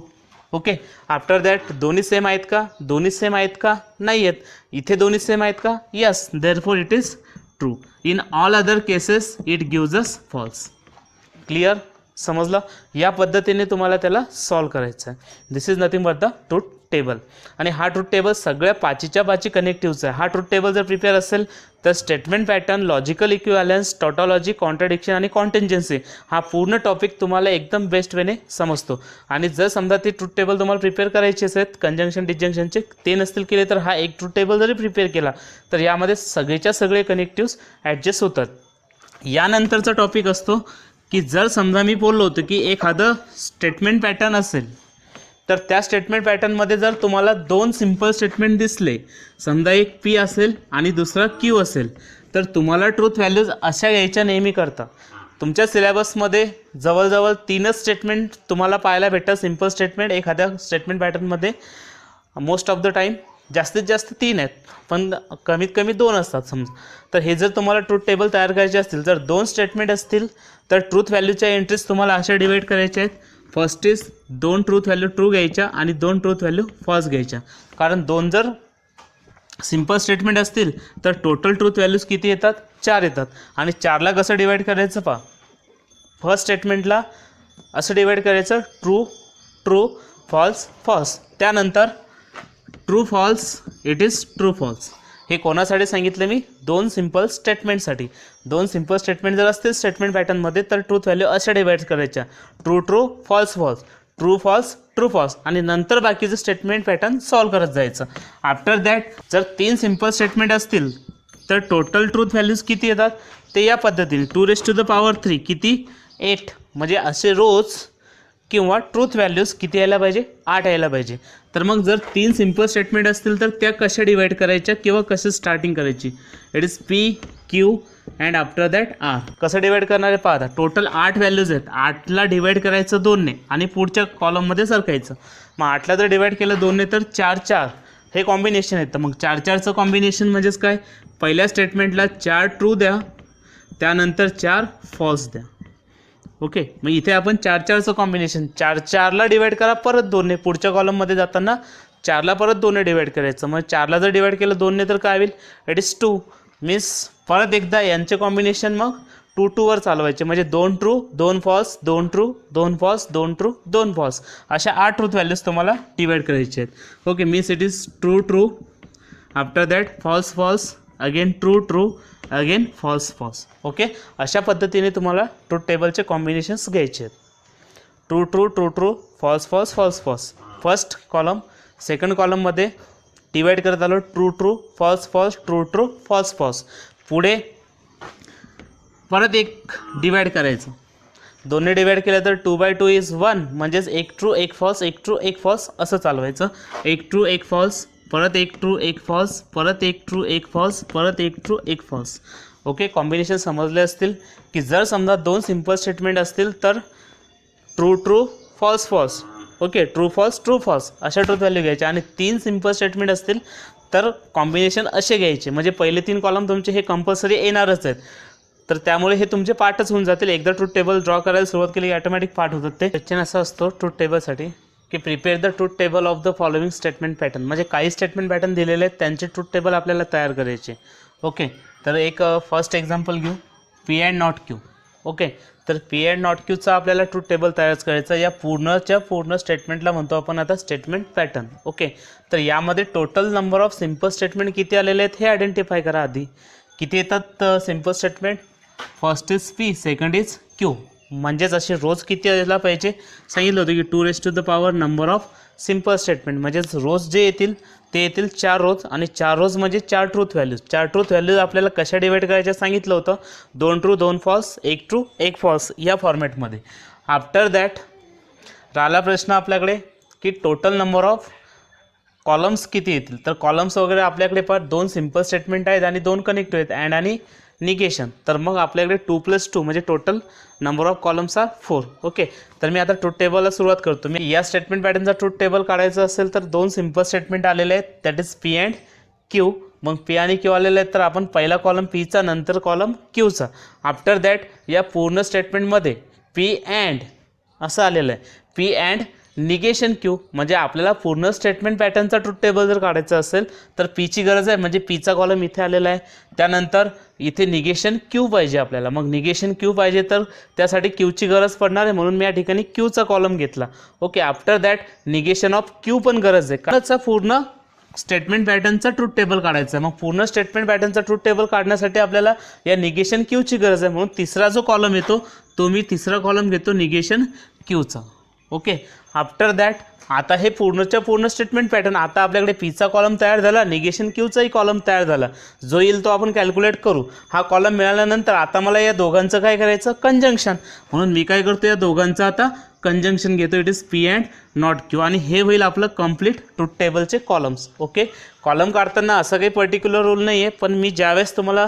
ओके. आफ्टर दॅट दोन्ही सेम आहेत का? दोन्ही सेम आहेत का? नाही आहेत. इथे दोन्ही सेम आहेत का? Yes, therefore it is true. In all other cases it gives us false. Clear? समजलं? या पद्धतीने तुम्हाला त्याला सॉल्व करायचं आहे. This is nothing but the truth table. आणि हा ट्रूथ टेबल सगळ्या पाचीच्या पाची कनेक्टिव्हचा आहे. हा ट्रूथ टेबल जर प्रिपेअर असेल तर statement pattern, logical equivalence, tautology, contradiction आणि कॉन्टिंजन्सी हा पूर्ण टॉपिक तुम्हाला एकदम बेस्ट वेने समजतो. आणि जर समजा ते ट्रूथ टेबल तुम्हाला प्रिपेअर करायचे असेल कंजंक्शन डिस्जंक्शनचे, ते नसतील केले तर हा एक ट्रूथ टेबल जरी प्रिपेअर केला तर यामध्ये सगळेच्या सगळे कनेक्टिव्स ॲडजस्ट होतात. यानंतरचा टॉपिक असतो की जर समजा मी बोललो होतो की एखादं स्टेटमेंट पॅटर्न असेल तर त्या स्टेटमेंट पॅटर्नमध्ये जर तुम्हाला दोन सिम्पल स्टेटमेंट दिसले, समजा एक पी असेल आणि दुसरा क्यू असेल, तर तुम्हाला ट्रूथ व्हॅल्यूज अशा घ्यायच्या नेहमी करता. तुमच्या सिलेबसमध्ये जवळजवळ 3च स्टेटमेंट तुम्हाला पाहायला भेटतात. सिम्पल स्टेटमेंट एखाद्या स्टेटमेंट पॅटर्नमध्ये मोस्ट ऑफ द टाईम जास्तीत जास्त 3 आहेत, पण कमीत कमी 2 असतात समजा. तर हे जर तुम्हाला ट्रूथ टेबल तयार करायचे असतील, जर 2 स्टेटमेंट असतील तर ट्रूथ व्हॅल्यूच्या एंट्रीज तुम्हाला अशा डिवाईड करायच्या आहेत. First is 2 truth value true घ्यायच्या आणि 2 ट्रूथ व्हॅल्यू फॉल्स घ्यायच्या. कारण 2 जर सिम्पल स्टेटमेंट असतील तर टोटल ट्रूथ व्हॅल्यूज किती येतात? 4 येतात. आणि 4ला कसं डिवाईड करायचं पहा. फर्स्ट स्टेटमेंटला असं डिवाईड करायचं ट्रू ट्रू फॉल्स फॉल्स. त्यानंतर true false it is true false. हे कोणासाठी सांगितलं मी? 2 सिम्पल स्टेटमेंटसाठी. 2 सिम्पल स्टेटमेंट जर असतील स्टेटमेंट पॅटर्नमध्ये तर ट्रूथ व्हॅल्यू अशा डिवाईड करायच्या. True true false false, true false true false, आणि नंतर बाकीचं स्टेटमेंट पॅटर्न सॉल्व करत जायचं. आफ्टर दॅट जर 3 सिम्पल स्टेटमेंट असतील तर टोटल ट्रूथ व्हॅल्यूज किती येतात ते या पद्धतीने 2⁻³ किती? 8. म्हणजे असे रोज किंवा ट्रूथ व्हॅल्यूज किती यायला पाहिजे? 8 यायला पाहिजे. तर मग जर 3 सिम्पल स्टेटमेंट असतील तर त्या कशा डिवाईड करायच्या किंवा कसं स्टार्टिंग करायची? It is P Q and after that R. कसं डिवाईड करणार आहे पाहता. टोटल 8 व्हॅल्यूज आहेत. 8ला डिवाईड करायचं 2ने आणि पुढच्या कॉलममध्ये सरकायचं. मग 8ला जर डिवाईड केलं 2ने तर 4 4 हे कॉम्बिनेशन येतं. मग 4 4चं कॉम्बिनेशन म्हणजेच काय? पहिल्या स्टेटमेंटला 4 ट्रू द्या, त्यानंतर 4 फॉल्स द्या. ओके. मग इथे आपण 4 4चं कॉम्बिनेशन 4 4ला डिवाईड करा परत 2ने. पुढच्या कॉलममध्ये जाताना 4ला परत 2ने डिवाईड करायचं. मग 4ला जर डिवाईड केलं 2ने तर काय होईल? It is 2. मीन्स परत एकदा यांचे कॉम्बिनेशन मग 2 2 वर चालवायचे. म्हणजे 2 true 2 false 2 true 2 false 2 true 2 false अशा 8 ट्रूथ व्हॅल्यूज तुम्हाला डिवाईड करायचे आहेत. Okay. Means it is true true, after that false false, again true true, again false false. Okay. अशा पद्धतीने तुम्हाला ट्रूथ टेबलचे कॉम्बिनेशन्स घ्यायचे आहेत. True true true true false false false false first column. Second कॉलममध्ये divide करत आलो true true false false true true false false. पुढे परत एक डिवाईड करायचं. 2ने डिवाईड केलं तर 2/2 इज 1. म्हणजेच एक ट्रू एक फॉल्स एक ट्रू एक फॉल्स असं चालवायचं. एक ट्रू एक फॉल्स, परत एक ट्रू एक फॉल्स, परत एक ट्रू एक फॉल्स, परत एक ट्रू एक फॉल्स. ओके. कॉम्बिनेशन समजले असतील की जर समजा 2 सिम्पल स्टेटमेंट असतील तर true true false false, okay, true false true false अशा ट्रूथ व्हॅल्यू घ्यायचे. आणि 3 सिम्पल स्टेटमेंट असतील तर कॉम्बिनेशन असे घ्यायचे. म्हणजे पहिले 3 कॉलम तुमचे हे कंपल्सरी येणारच आहेत. तर त्यामुळे हे तुमचे पार्टच होऊन जातील. एकदा ट्रूथ टेबल ड्रॉ करायला सुरुवात केली की ऑटोमॅटिक पार्ट होतात. ते क्वेश्चन असा असतो ट्रूथ टेबलसाठी की prepare the truth table of the following statement pattern. म्हणजे काही स्टेटमेंट पॅटर्न दिलेले आहेत त्यांचे ट्रूथ टेबल आपल्याला तयार करायचे. ओके. तर एक फर्स्ट एक्झाम्पल घेऊ. P and not Q. Okay. तर पी अँड नॉट क्यूचा आपल्याला ट्रूथ टेबल तयार करायचा. या पूर्ण स्टेटमेंटला म्हणतो आपण आता स्टेटमेंट पॅटर्न. ओके. तर यामध्ये total number of simple statement किती आलेले आहेत हे आयडेंटिफाय करा आधी. किती येतात simple statement? First is P, second is Q. म्हणजेच असे रोज किती यायला पाहिजे सांगितलं होतं की 2⁻⁴ नंबर ऑफ सिम्पल स्टेटमेंट. म्हणजेच रोज जे येतील ते येतील 4 रोज. आणि 4 रोज म्हणजे 4 ट्रूथ व्हॅल्यूज. 4 ट्रूथ व्हॅल्यूज आपल्याला कशा डिवाईड करायच्या सांगितलं होतं? 2 ट्रू 2 फॉल्स, 1 ट्रू 1 फॉल्स या फॉर्मॅटमध्ये. आफ्टर दॅट राहिला प्रश्न आपल्याकडे की टोटल नंबर ऑफ कॉलम्स किती येतील. तर कॉलम्स वगैरे आपल्याकडे पण 2 सिम्पल स्टेटमेंट आहेत आणि 2 कनेक्टिव्ह आहेत, अँड आणि निगेशन. तर मग आपल्याकडे 2 + 2 म्हणजे total number of columns are 4. Okay. तर मी आता ट्रूथ टेबलला सुरुवात करतो. मी या स्टेटमेंट पॅटर्नचा ट्रूथ टेबल काढायचं असेल तर 2 सिम्पल स्टेटमेंट आलेले आहेत, that is P and Q. मग पी आणि क्यू आलेले आहेत तर आपण पहिला कॉलम पीचा नंतर कॉलम क्यूचा. आफ्टर दॅट या पूर्ण स्टेटमेंटमध्ये पी अँड असं आलेलं आहे. पी अँड निगेशन क्यू म्हणजे आपल्याला पूर्ण स्टेटमेंट पॅटर्नचा ट्रूथ टेबल जर काढायचा असेल तर पीची गरज आहे, म्हणजे पीचा कॉलम इथे आलेला आहे. त्यानंतर इथे निगेशन क्यू पाहिजे आपल्याला, मग निगेशन क्यू पाहिजे तर त्यासाठी क्यूची गरज पडणार आहे, म्हणून मी या ठिकाणी क्यूचा कॉलम घेतला. Okay, after that negation of Q पण गरज आहे, कारण पूर्ण स्टेटमेंट पॅटर्नचा ट्रूथ टेबल काढायचा आहे. मग पूर्ण स्टेटमेंट पॅटर्नचा ट्रूथ टेबल काढण्यासाठी आपल्याला या निगेशन क्यूची गरज आहे, म्हणून तिसरा जो कॉलम येतो तो मी तिसरा कॉलम घेतो निगेशन क्यूचा. ओके, आफ्टर दॅट आता हे पूर्णच्या पूर्ण स्टेटमेंट पॅटर्न, आता आपल्याकडे पीचा कॉलम तयार झाला, निगेशन क्यूचाही कॉलम तयार झाला, जो येईल तो आपण कॅल्क्युलेट करू. हा कॉलम मिळाल्यानंतर आता मला या दोघांचं काय करायचं, कंजंक्शन. म्हणून मी काय करतो, या दोघांचं आता कंजंक्शन घेतो, it is P and not Q, आणि हे होईल आपलं कंप्लीट ट्रूथ टेबलचे कॉलम्स. ओके, कॉलम काढताना असं काही पर्टिक्युलर रूल नाही आहे, पण मी ज्यावेळेस तुम्हाला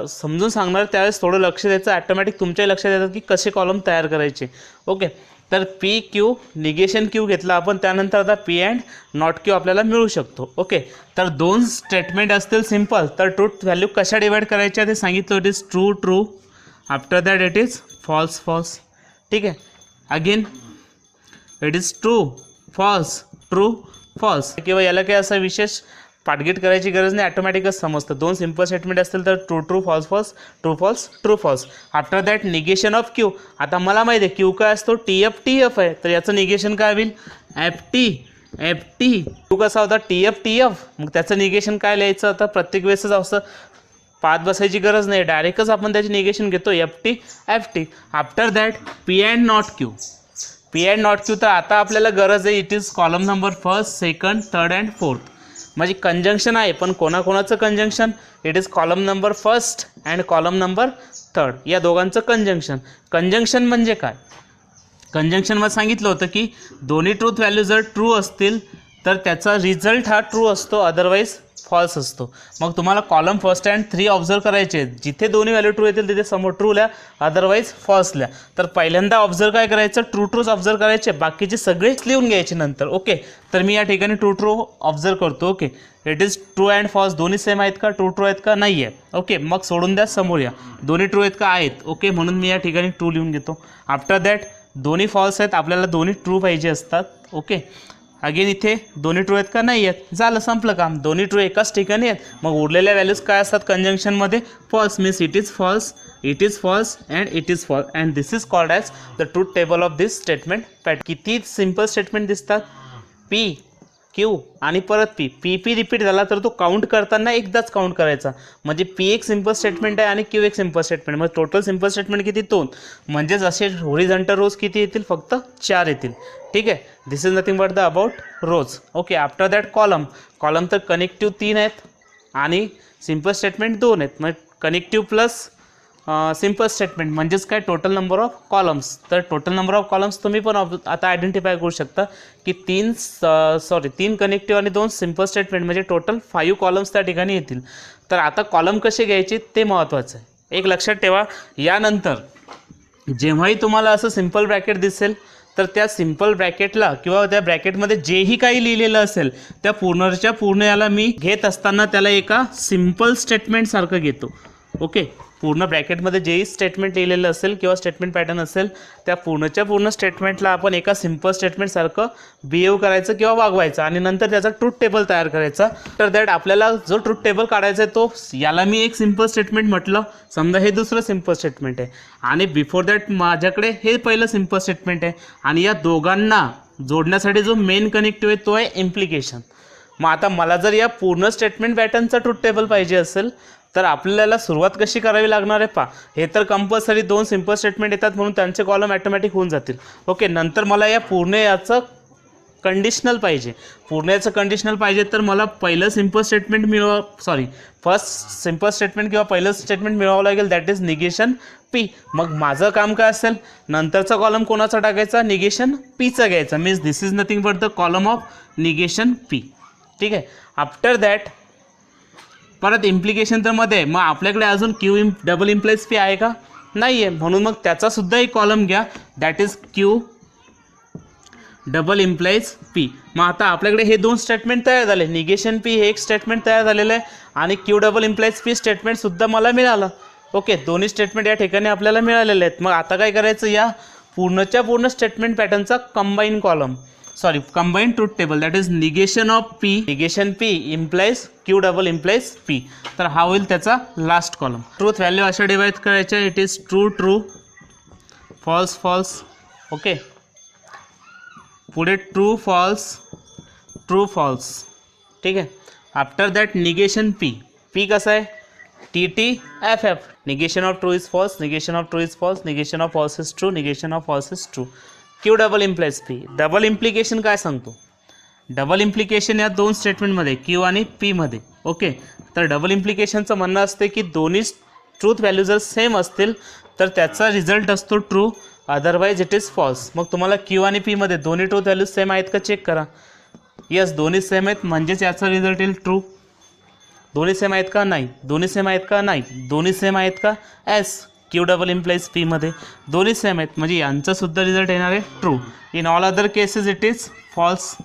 समजून सांगणार त्यावेळेस थोडं लक्ष द्यायचं, ॲटोमॅटिक तुमच्याही लक्षात येतं की कसे कॉलम तयार करायचे. ओके, तर पी क्यू निगेशन क्यू घेतला आपण, त्यानंतर आता पी अँड नॉट क्यू आपल्याला मिळू शकतो. ओके, तर दोन स्टेटमेंट असतील सिम्पल, तर ट्रूथ व्हॅल्यू कशा डिवाइड करायच्या ते सांगितलं. It is true true, after that it is false false. ठीक आहे, again it is true false true false, किंवा याला काही असं विशेष पाठगीट करायची गरज नाही, ॲटोमॅटिकच समजतं. दोन सिम्पल स्टेटमेंट असतील तर true true false false true false true false. After that negation of Q. आता मला माहिती आहे क्यू काय असतो, टी एफ आहे, तर याचं निगेशन काय होईल, एफ टी. क्यू कसा होता, टी एफ, मग त्याचं निगेशन काय लिहायचं, आता प्रत्येक वेळेसच असं पाच बसायची गरज नाही, डायरेक्टच आपण त्याचे निगेशन घेतो, F T. After that P and not Q. तर आता आपल्याला गरज आहे, it is column number first second third and fourth, म्हणजे कंजंक्शन आहे, पण कोणाकोणाचं conjunction, it is column number first and column number third, या दोघांचं कंजंक्शन. कंजंक्शन म्हणजे काय, कंजंक्शनमध्ये सांगितलं होतं की दोन्ही ट्रूथ व्हॅल्यू जर ट्रू असतील तर त्याचा रिझल्ट हा ट्रू असतो, अदरवाईज फॉल्स असतो. मग तुम्हाला कॉलम फर्स्ट अँड 3 ऑब्झर्व करायचे, जिथे दोन्ही व्हॅल्यू ट्रू येतील तिथे समोर ट्रू लिहा, अदरवाईज फॉल्स लिहा. तर पहिल्यांदा ऑब्झर्व काय करायचं, ट्रू ट्रूच ऑब्झर्व करायचे, बाकीचे सगळेच लिहून घ्यायचे नंतर. ओके, तर मी या ठिकाणी ट्रू ट्रू ऑब्झर्व करतो. Okay, it is true and false, दोन्ही सेम आहेत का, ट्रू आहेत का, नाही आहे. ओके, मग सोडून द्या, समोर या, दोन्ही ट्रू आहेत का, आहेत. ओके, म्हणून मी या ठिकाणी ट्रू लिहून घेतो. आफ्टर दॅट दोन्ही फॉल्स आहेत, आपल्याला दोन्ही ट्रू पाहिजे असतात. ओके, अगेन इथे दोन्ही ट्रू आहेत का, नाही आहेत, झालं, संपलं काम. दोन्ही ट्रू एकाच ठिकाणी आहेत, मग उरलेल्या व्हॅल्यूज काय असतात कंजंक्शनमध्ये, false, means it is false and it is false, and this is called as the truth table of this statement pattern. किती सिम्पल स्टेटमेंट दिसतात, पी क्यू आणि परत पी रिपीट झाला तर तो काउंट करताना एकदाच काउंट करायचा, म्हणजे पी एक सिम्पल स्टेटमेंट आहे आणि क्यू एक सिम्पल स्टेटमेंट, मग टोटल सिम्पल स्टेटमेंट किती, 2. म्हणजेच असे हॉरिझॉन्टल रोज किती येतील, फक्त 4 येतील. ठीक आहे, this is nothing but the about rows. Okay, after that column तर कनेक्टिव्ह 3 आहेत आणि सिम्पल स्टेटमेंट 2 आहेत, मग कनेक्टिव्ह प्लस सिम्पल स्टेटमेंट म्हणजेच काय, टोटल नंबर ऑफ कॉलम्स. तर टोटल नंबर ऑफ कॉलम्स तुम्ही पण आता आयडेंटिफाय करू शकता की 3 कनेक्टिव्ह आणि 2 सिम्पल स्टेटमेंट, म्हणजे टोटल 5 कॉलम्स त्या ठिकाणी येतील. तर आता कॉलम कसे घ्यायचे ते महत्त्वाचं आहे. एक लक्षात ठेवा, यानंतर जेव्हाही तुम्हाला असं सिम्पल ब्रॅकेट दिसेल तर त्या सिम्पल ब्रॅकेटला किंवा त्या ब्रॅकेटमध्ये जेही काही लिहिलेलं असेल त्या पूर्णच्या पूर्ण याला मी घेत असताना त्याला एका सिम्पल स्टेटमेंटसारखं घेतो. ओके, पूर्ण ब्रॅकेटमध्ये जेही स्टेटमेंट लिहिलेलं असेल किंवा स्टेटमेंट पॅटर्न असेल त्या पूर्णच्या पूर्ण स्टेटमेंटला आपण एका सिम्पल स्टेटमेंटसारखं बिहेव करायचं किंवा वागवायचं आणि नंतर त्याचा ट्रूथ टेबल तयार करायचा. तर दॅट आपल्याला जो ट्रूथ टेबल काढायचा आहे तो, याला मी एक सिम्पल स्टेटमेंट म्हटलं, समजा हे दुसरं सिम्पल स्टेटमेंट आहे आणि बिफोर दॅट माझ्याकडे हे पहिलं सिम्पल स्टेटमेंट आहे आणि या दोघांना जोडण्यासाठी जो मेन कनेक्टिव्ह आहे तो आहे इम्प्लिकेशन. मग आता मला जर या पूर्ण स्टेटमेंट पॅटर्नचा ट्रूथ टेबल पाहिजे असेल तर आपल्याला सुरुवात कशी करावी लागणार आहे हे तर कंपल्सरी 2 सिम्पल स्टेटमेंट येतात म्हणून त्यांचे कॉलम ॲटोमॅटिक होऊन जातील. ओके, नंतर मला या पूर्ण याचं कंडिशनल पाहिजे. पूर्ण याचं कंडिशनल पाहिजे तर मला पहिलं simple statement first simple statement किंवा पहिलं स्टेटमेंट मिळवावं लागेल, दॅट इज निगेशन पी. मग माझं काम काय असेल, नंतरचा कॉलम कोणाचा टाकायचा, निगेशन पीचा घ्यायचा, means this is nothing but the column of negation P. ठीक आहे, आफ्टर दॅट परत इम्प्लिकेशन तर मध्ये मग आपल्याकडे अजून क्यू डबल इम्प्लाइज पी आहे का, नाही आहे, म्हणून मग त्याचासुद्धा एक कॉलम घ्या, that is Q double implies P. मग आता आपल्याकडे हे 2 स्टेटमेंट तयार झाले, निगेशन पी हे एक स्टेटमेंट तयार झालेलं आहे आणि क्यू डबल इम्प्लाइज पी स्टेटमेंटसुद्धा मला मिळालं. ओके, दोन्ही स्टेटमेंट या ठिकाणी आपल्याला मिळालेले आहेत. मग आता काय करायचं, या पूर्णच्या पूर्ण स्टेटमेंट पॅटर्नचा combine column, sorry combine truth table, that is negation of P, negation P implies Q double implies P. तर हा होईल त्याचा लास्ट कॉलम. ट्रूथ व्हॅल्यू अशा डिवाइड करायच्या, it is true true, false false. Okay, पुढे true false, true false. ठीक आहे. After that negation P, P कसा आहे T T F F, negation of true is false, negation of true is false, negation of false is true, negation of false is true. Q double implies P, double implication काय सांगतो, double implication या दोन स्टेटमेंटमध्ये Q आणि पीमध्ये. Okay, तर double इम्प्लिकेशनचं म्हणणं असते की दोन्ही ट्रूथ व्हॅल्यू जर सेम असतील तर त्याचा रिझल्ट असतो true, otherwise it is false. मग तुम्हाला क्यू आणि पीमध्ये दोन्ही ट्रूथ व्हॅल्यू सेम आहेत का चेक करा. यस, दोन्ही सेम आहेत म्हणजेच याचा रिझल्ट येईल ट्रू. दोन्ही सेम आहेत का नाही, दोन्ही सेम आहेत का नाही, दोन्ही सेम आहेत का एस, क्यू डबल इम्प्लाइज पीमध्ये दोन्ही सेम आहेत म्हणजे यांचासुद्धा रिझल्ट येणार आहे true. In all other cases it is false,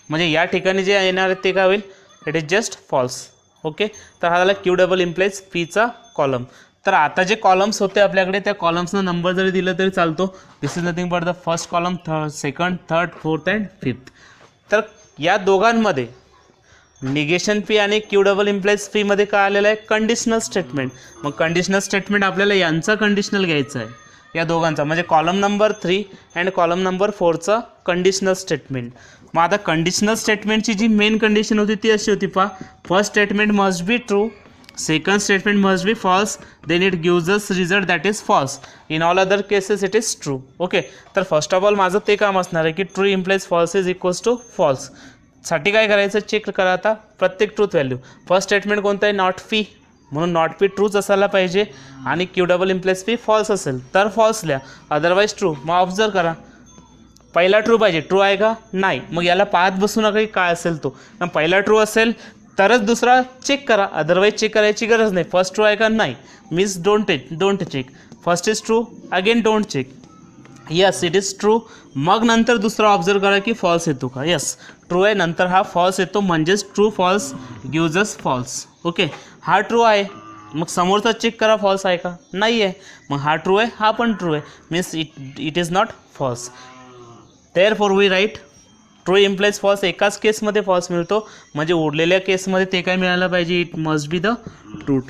म्हणजे या ठिकाणी जे येणार आहे ते काय होईल, it is just false. Okay, तर हा झाला क्यू डबल इम्प्लाइज पीचा कॉलम. तर आता जे कॉलम्स होते आपल्याकडे त्या कॉलम्सना नंबर जरी दिलं तरी चालतो. This is nothing but the first column, second, third, fourth and fifth. तर या दोघांमध्ये निगेशन पी आणि क्यू डबल इम्प्लाइज पीमध्ये काय आलेलं आहे, कंडिशनल स्टेटमेंट. मग कंडिशनल स्टेटमेंट आपल्याला यांचा कंडिशनल घ्यायचा आहे, या दोघांचा, म्हणजे column number 3 and column number 4चा कंडिशनल स्टेटमेंट. मग आता कंडिशनल स्टेटमेंटची जी मेन कंडिशन होती ती अशी होती, first statement must be true, second statement must be false, then it gives us result that is false. In all other cases it is true. Okay, तर first of all माझं ते काम असणार आहे की true implies false is equals to false. साठी काय करायचं, चेक करा आता प्रत्येक ट्रूथ व्हॅल्यू. फर्स्ट स्टेटमेंट कोणतं आहे, नॉट पी, म्हणून नॉट पी ट्रूच असायला पाहिजे आणि Q double implies P false असेल तर फॉल्स लिहा, अदरवाईज ट्रू. मग ऑब्झर्व करा, पहिला ट्रू पाहिजे, ट्रू आहे का नाही, मग याला पाहत बसू नका काय असेल तो. मग पहिला ट्रू असेल तरच दुसरा चेक करा, अदरवाईज चेक करायची गरज नाही. फर्स्ट ट्रू आहे का नाही, means don't check. First is true, again don't check. Yes, it is true. मग नंतर दुसरा ऑब्झर्व करा की फॉल्स येतो का. यस, ट्रू आहे, नंतर हा फॉल्स येतो, म्हणजेच true false gives us false. Okay, हा ट्रू आहे, मग समोरचा चेक करा फॉल्स आहे का, नाही आहे, मग हा ट्रू आहे, हा पण ट्रू आहे, means it is not false. Therefore we write true implies false. एकाच केसमध्ये फॉल्स मिळतो, म्हणजे उरलेल्या केसमध्ये ते काय मिळालं पाहिजे, it must be the true.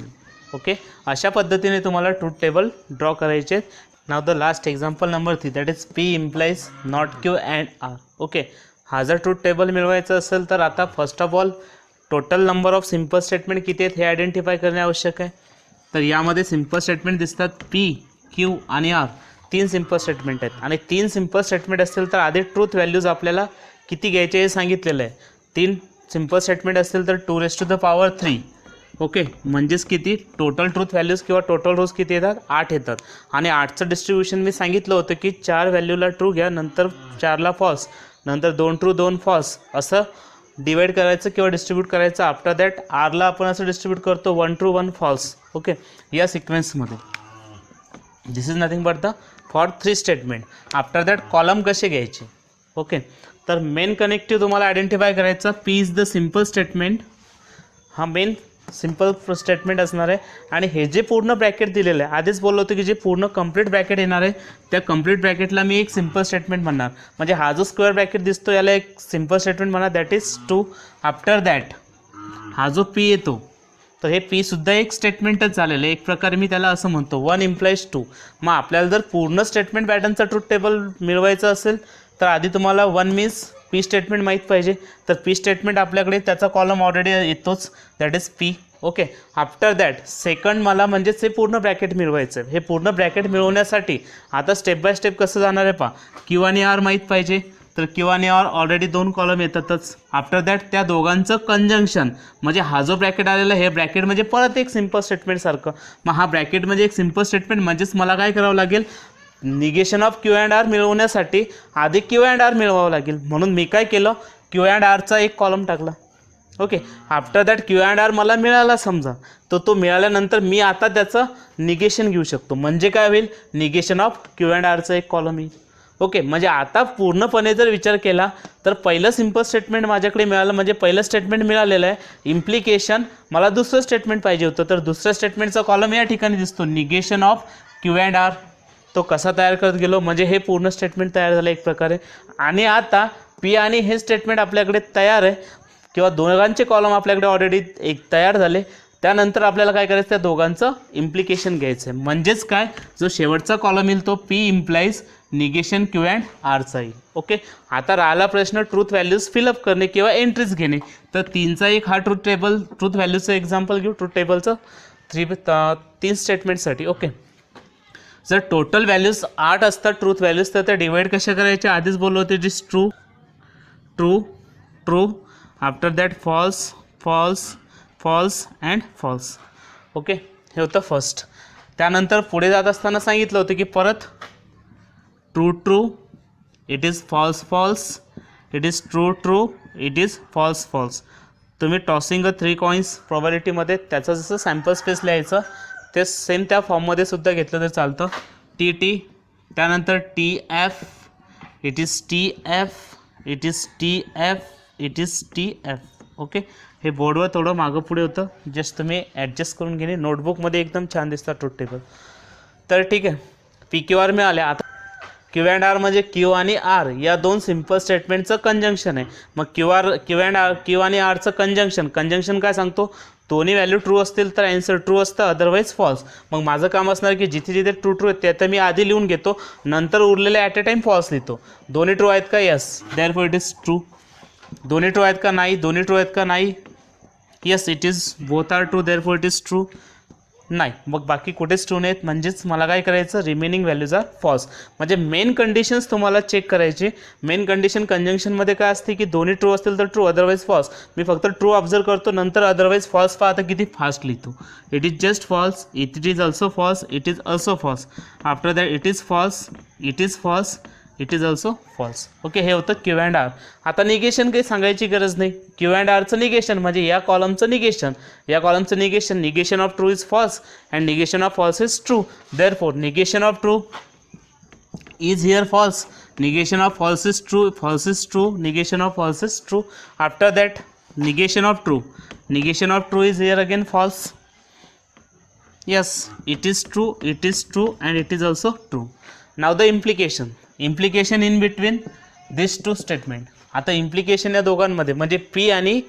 Okay, अशा पद्धतीने तुम्हाला ट्रूथ टेबल ड्रॉ करायचे. Now the last example number 3, that is P implies not Q and R. Okay, हा जर ट्रूथ टेबल मिळवायचं असेल तर आता first of all total number of simple statement किती आहेत हे आयडेंटिफाय करणे आवश्यक आहे. तर यामध्ये सिम्पल स्टेटमेंट दिसतात, पी, क्यू आणि आर, 3 सिम्पल स्टेटमेंट आहेत. आणि 3 सिम्पल स्टेटमेंट असतील तर आधी ट्रूथ व्हॅल्यूज आपल्याला किती घ्यायचे हे सांगितलेलं आहे. 3 सिम्पल स्टेटमेंट असतील तर 2⁻3. ओके, म्हणजेच किती टोटल ट्रूथ व्हॅल्यूज किंवा टोटल रोज किती येतात, 8 येतात. आणि 8चं डिस्ट्रीब्युशन मी सांगितलं होतं की 4 व्हॅल्यूला ट्रू घ्या, नंतर 4ला फॉल्स, नंतर 2 ट्रू 2 फॉल्स असं डिवाइड करायचं किंवा डिस्ट्रीब्यूट करायचं. आफ्टर दॅट आरला आपण असं डिस्ट्रीब्यूट करतो 1 ट्रू 1 फॉल्स. ओके, या सिक्वेन्समध्ये. This is nothing but the for 3 statement. After that column कसे घ्यायचे. ओके, तर मेन कनेक्टिव्ह तुम्हाला आयडेंटिफाय करायचा, P is the simple statement, हा मेन सिम्पल स्टेटमेंट असणार आहे. आणि हे जे पूर्ण ब्रॅकेट दिलेलं आहे, आधीच बोललो होतो की जे पूर्ण कंप्लीट ब्रॅकेट येणार आहे त्या कंप्लीट ब्रॅकेटला मी एक सिम्पल स्टेटमेंट म्हणणार. म्हणजे हा जो स्क्वेअर ब्रॅकेट दिसतो याला एक सिम्पल स्टेटमेंट म्हणणार, दॅट इज 2. आफ्टर दॅट हा जो पी येतो तर हे पी सुद्धा एक स्टेटमेंटच झालेलं आहे, एक प्रकारे मी त्याला असं म्हणतो 1 इम्प्लाइज 2. मग आपल्याला जर पूर्ण स्टेटमेंट पॅटर्नचा ट्रूथ टेबल मिळवायचं असेल तर आधी तुम्हाला 1 मीन्स पी स्टेटमेंट माहीत पाहिजे. तर पी स्टेटमेंट आपल्याकडे त्याचा कॉलम ऑलरेडी येतोच, that is P. Okay, after that second मला म्हणजेच हे पूर्ण ब्रॅकेट मिळवायचं आहे. हे पूर्ण ब्रॅकेट मिळवण्यासाठी आता स्टेप बाय स्टेप कसं जाणार आहे क्यू आणि आर माहीत पाहिजे. तर क्यू आणि आर ऑलरेडी 2 कॉलम येतातच. आफ्टर दॅट त्या दोघांचं कंजंक्शन, म्हणजे हा जो ब्रॅकेट आलेला हे ब्रॅकेट म्हणजे परत एक सिम्पल स्टेटमेंटसारखं. मग हा ब्रॅकेट म्हणजे एक सिम्पल स्टेटमेंट, म्हणजेच मला काय करावं लागेल, negation of Q and R मिळवण्यासाठी आधी क्यू अँड आर मिळवावं लागेल. म्हणून मी काय केलं, क्यू अँड आरचा एक कॉलम टाकला. Okay, after that Q and R मला मिळाला समजा, तर तो मिळाल्यानंतर मी आता त्याचं निगेशन घेऊ शकतो. म्हणजे काय होईल, निगेशन ऑफ क्यू अँड आरचा एक कॉलम येईल. ओके, म्हणजे आता पूर्णपणे जर विचार केला तर पहिलं सिम्पल स्टेटमेंट माझ्याकडे मिळालं, म्हणजे पहिलं स्टेटमेंट मिळालेलं आहे. इम्प्लिकेशन मला दुसरं स्टेटमेंट पाहिजे होतं, तर दुसऱ्या स्टेटमेंटचा कॉलम या ठिकाणी दिसतो, negation of Q and R. तो कसा तयार करत गेलो, म्हणजे हे पूर्ण स्टेटमेंट तयार झालं एक प्रकारे. आणि आता पी आणि हे स्टेटमेंट आपल्याकडे तयार आहे किंवा दोघांचे कॉलम आपल्याकडे ऑलरेडी एक तयार झाले. त्यानंतर आपल्याला काय करायचं, त्या दोघांचं इम्प्लिकेशन घ्यायचं आहे. म्हणजेच काय, जो शेवटचा कॉलम येईल तो P implies negation Q and आरचा येईल. ओके, आता राहिला प्रश्न ट्रूथ व्हॅल्यूज फिलअप करणे किंवा एंट्रीज घेणे. तर 3चा एक हा ट्रूथ व्हॅल्यूचं एक्झाम्पल घेऊ. ट्रूथ टेबलचं 3 स्टेटमेंटसाठी. ओके, जर टोटल व्हॅल्यूज 8 असतात ट्रूथ व्हॅल्यूज, तर त्या डिवाइड कशा करायच्या आधीच बोललो होते. It is true true true, after that false false false and false. Okay, हे होतं फर्स्ट. त्यानंतर पुढे जात असताना सांगितलं होतं की परत true true, it is false false, it is true true, it is false false. तुम्ही टॉसिंग 3 कॉईन्स प्रॉबॅबिलिटीमध्ये त्याचं जसं सॅम्पल स्पेस लिहायचं ते सेम त्या फॉर्ममध्ये सुद्धा घेतलं तर चालतं. टी टी, त्यानंतर T F, it is T F, it is T F, it is T F. Okay, हे बोर्डवर थोडं मागं पुढे होतं, जस्ट तुम्ही ॲडजस्ट करून घेणे. नोटबुकमध्ये एकदम छान दिसतं ट्रूथ टेबल. तर ठीक आहे, पी क्यू आर मिळाले. आता क्यू अँड आर म्हणजे क्यू आणि आर या 2 सिम्पल स्टेटमेंटचं कंजंक्शन आहे. मग क्यू आणि आरचं कंजंक्शन काय सांगतो, दोन्ही व्हॅल्यू ट्रू असतील तर ॲन्सर ट्रू असतं, अदरवाईज फॉल्स. मग माझं काम असणार की जिथे जिथे ट्रू ट्रू आहेत ते मी आधी लिहून घेतो, नंतर उरलेले ॲट अ टाईम फॉल्स लिहितो. दोन्ही ट्रू आहेत का, yes, therefore it is true. दोन्ही ट्रू आहेत का, नाही. दोन्ही ट्रू आहेत का, नाही. Yes, it is both are true, therefore it is true. नाही, मग बाकी कुठेच ट्रू नाहीत, म्हणजेच मला काय करायचं, रिमेनिंग व्हॅल्यूज आर फॉल्स. म्हणजे मेन कंडिशन्स तुम्हाला चेक करायचे. मेन कंडिशन कंजंक्शनमध्ये काय असते की दोन्ही ट्रू असतील तर ट्रू, अदरवाईज फॉल्स. मी फक्त ट्रू ऑब्झर्व करतो, नंतर अदरवाईज फॉल्स. पहा आता किती फास्ट लिहितो. It is just false, it is also false, it is also false. After that it is false, it is false, it is also false. Okay, हे होतं Q and R. आता negation काही सांगायची गरज नाही. क्यू अँड आरचं निगेशन म्हणजे या कॉलमचं निगेशन, या कॉलमचं negation. Negation of true is false and negation of false is true. Therefore negation of true is here false, negation of false is true, false is true, negation of false is true. After that negation of true is here again false. Yes, it is true, and it is also true. Now the implication in between these two statement. आता implication या दोघांमध्ये म्हणजे P आणि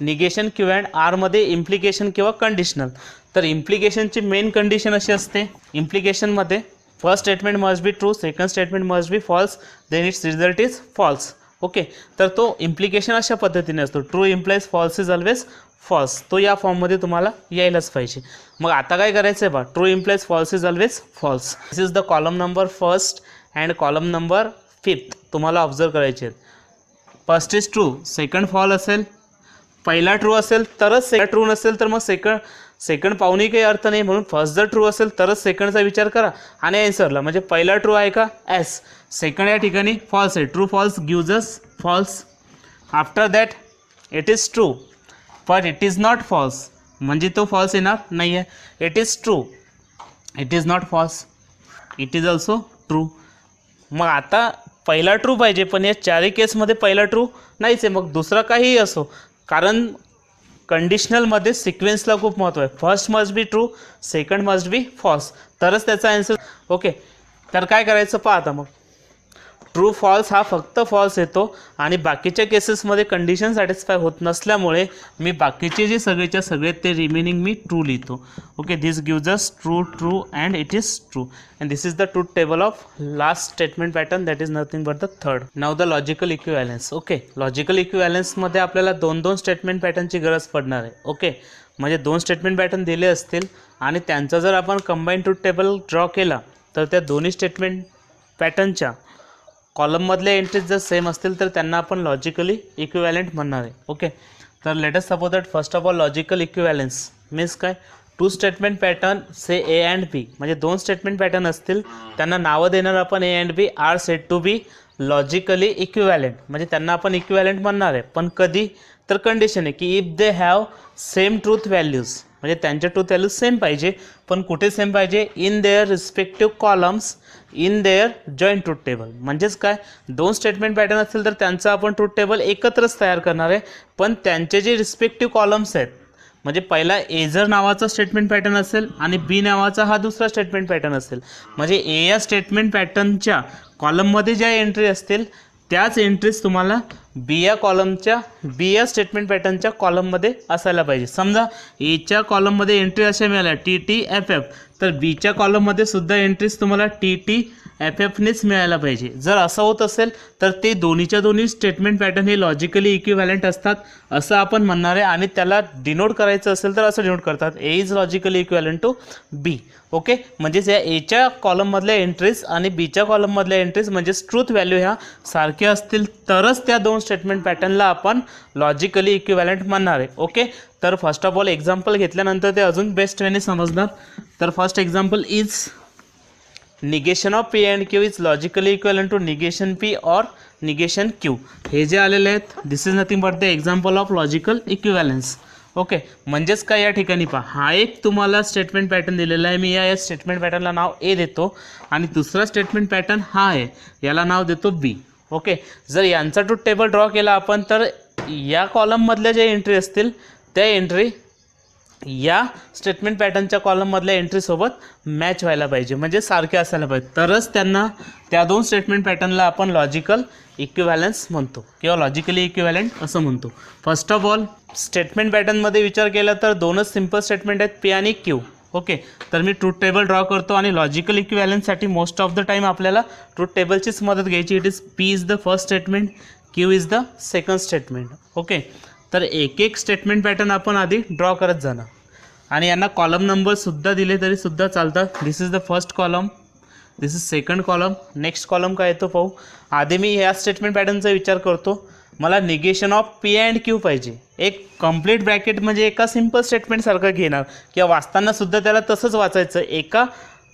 negation Q and R मध्ये implication किंवा conditional. तर इम्प्लिकेशनची main condition अशी असते, इम्प्लिकेशनमध्ये first statement must be true, second statement must be false, then its result is false. Okay, तर तो इम्प्लिकेशन अशा पद्धतीने असतो, true implies false is always false. तो या फॉर्ममध्ये तुम्हाला यायलाच पाहिजे. मग आता काय करायचं आहे बा, true implies false is always false. This is the column number first and column number 5th तुम्हाला ऑब्झर्व करायचे आहेत. First is true, second fall असेल, पहिला ट्रू असेल तरच सेकंड, ट्रू नसेल तर मग सेकंड पाहूनही काही अर्थ नाही. म्हणून फर्स्ट जर ट्रू असेल तरच सेकंडचा विचार करा आणि आन्सरला. म्हणजे पहिला ट्रू आहे का, एस. सेकंड या ठिकाणी फॉल्स आहे, true false gives us false. After that it is true but it is not false, म्हणजे तो फॉल्स येणार नाही आहे. It is true, it is not false, it is also true. मग आता पहिला ट्रू पाहिजे, पण या चारही केसमध्ये पहिला ट्रू नाहीच आहे. मग दुसरा काहीही असो, कारण कंडिशनलमध्ये सिक्वेन्सला खूप महत्त्व आहे. First must be true, second must be false, तरच त्याचा आन्सर. ओके, तर काय करायचं पहा आता. मग ट्रू फॉल्स हा फक्त फॉल्स येतो आणि बाकीच्या केसेसमध्ये कंडिशन सॅटिस्फाय होत नसल्यामुळे मी बाकीचे जे सगळेच्या सगळे ते रिमेनिंग मी ट्रू लिहितो. Okay, this gives us true true and it is true. And this is the truth table of last statement pattern, that is nothing but the third. Now the logical equivalence. Okay, logical इक्विव्हॅलन्समध्ये आपल्याला 2 statement पॅटर्नची गरज पडणार आहे. Okay, म्हणजे 2 statement pattern दिले असतील आणि त्यांचा जर आपण कंबाईन ट्रूथ टेबल ड्रॉ केला तर त्या दोन्ही स्टेटमेंट पॅटर्नच्या कॉलममधले एंट्रीज जर सेम असतील तर त्यांना आपण लॉजिकली इक्विव्हॅलंट म्हणणार आहे. ओके, तर let us suppose that first of all logical equivalence means काय, 2 statement pattern say A and B, म्हणजे 2 स्टेटमेंट पॅटर्न असतील त्यांना नावं देणार आपण A and B, are said to be logically equivalent, म्हणजे त्यांना आपण इक्विव्हॅलंट म्हणणार आहे. पण कधी, तर कंडिशन आहे की if they have same truth values, म्हणजे त्यांच्या ट्रूथ व्हॅल्यूज सेम पाहिजे. पण कुठे सेम पाहिजे, in their respective columns in their joint truth table. म्हणजेच काय, 2 स्टेटमेंट पॅटर्न असतील तर त्यांचं आपण ट्रूथ टेबल एकत्रच तयार करणार आहे. पण त्यांचे जे रिस्पेक्टिव्ह कॉलम्स आहेत म्हणजे पहिला ए जर नावाचा स्टेटमेंट पॅटर्न असेल आणि बी नावाचा हा दुसरा स्टेटमेंट पॅटर्न असेल, म्हणजे ए या स्टेटमेंट पॅटर्नच्या कॉलममध्ये ज्या एंट्री असतील त्याच एंट्रीज तुम्हाला बी या स्टेटमेंट पॅटर्नच्या कॉलममध्ये असायला पाहिजे. समजा एच्या कॉलममध्ये एंट्री अशा मिळाल्या TTFF, तर बीच्या कॉलममध्ये सुद्धा एंट्रीज तुम्हाला TTFFनेच मिळायला पाहिजे. जर असं होत असेल तर ते दोन्हीच्या दोन्ही स्टेटमेंट पॅटर्न हे लॉजिकली इक्विव्हॅलंट असतात असं आपण म्हणणार आहे. आणि त्याला डिनोट करायचं असेल तर असं डिनोट करतात, A is logically equivalent to B. Okay, म्हणजेच या एच्या कॉलममधल्या एंट्रीज आणि बीच्या कॉलममधल्या एंट्रीज म्हणजेच ट्रूथ व्हॅल्यू ह्या सारख्या असतील तरच त्या दोन स्टेटमेंट पॅटर्नला आपण लॉजिकली इक्विव्हॅलंट म्हणणार आहे. ओके, तर फर्स्ट ऑफ ऑल एक्झाम्पल घेतल्यानंतर ते अजून बेस्ट वेने समजणार. तर first example is negation of P and Q is logically equivalent to negation P or negation Q. हे जे आलेले आहेत this is nothing but the example of logical equivalence. Okay, म्हणजेच काय या ठिकाणी पहा, हा एक तुम्हाला स्टेटमेंट पॅटर्न दिलेला आहे. मी या स्टेटमेंट पॅटर्नला नाव ए देतो आणि दुसरा स्टेटमेंट पॅटर्न हा आहे, याला नाव देतो बी. ओके, जर यांचा ट्रूथ टेबल ड्रॉ केला आपण तर या कॉलममधल्या ज्या एंट्री असतील त्या एंट्री या स्टेटमेंट पॅटर्नच्या कॉलममधल्या एंट्रीसोबत मॅच व्हायला पाहिजे, म्हणजे सारखे असायला पाहिजे, तरच त्यांना त्या दोन स्टेटमेंट पॅटर्नला आपण लॉजिकल इक्विव्हॅलन्स म्हणतो किंवा लॉजिकली इक्विव्हॅलंट असं म्हणतो. फर्स्ट ऑफ ऑल स्टेटमेंट पॅटर्नमध्ये विचार केला तर दोनच सिम्पल स्टेटमेंट आहेत P आणि Q. ओके, तर मी ट्रूथ टेबल ड्रॉ करतो आणि लॉजिकल इक्विव्हॅलन्ससाठी मोस्ट ऑफ द टाईम आपल्याला ट्रूथ टेबलचीच मदत घ्यायची. It is P is the first statement, Q is the second statement. Okay, तर एक एक स्टेटमेंट पॅटर्न आपण आधी ड्रॉ करत जाणार आणि यांना कॉलम नंबरसुद्धा दिले तरी सुद्धा चालतात. This is the first column, this is second column, next column काय येतो पाहू. आधी मी ह्या स्टेटमेंट पॅटर्नचा विचार करतो, मला negation of P and Q पाहिजे. एक कंप्लीट ब्रॅकेट म्हणजे एका सिम्पल स्टेटमेंटसारखं घेणार किंवा वाचताना सुद्धा त्याला तसंच वाचायचं, एका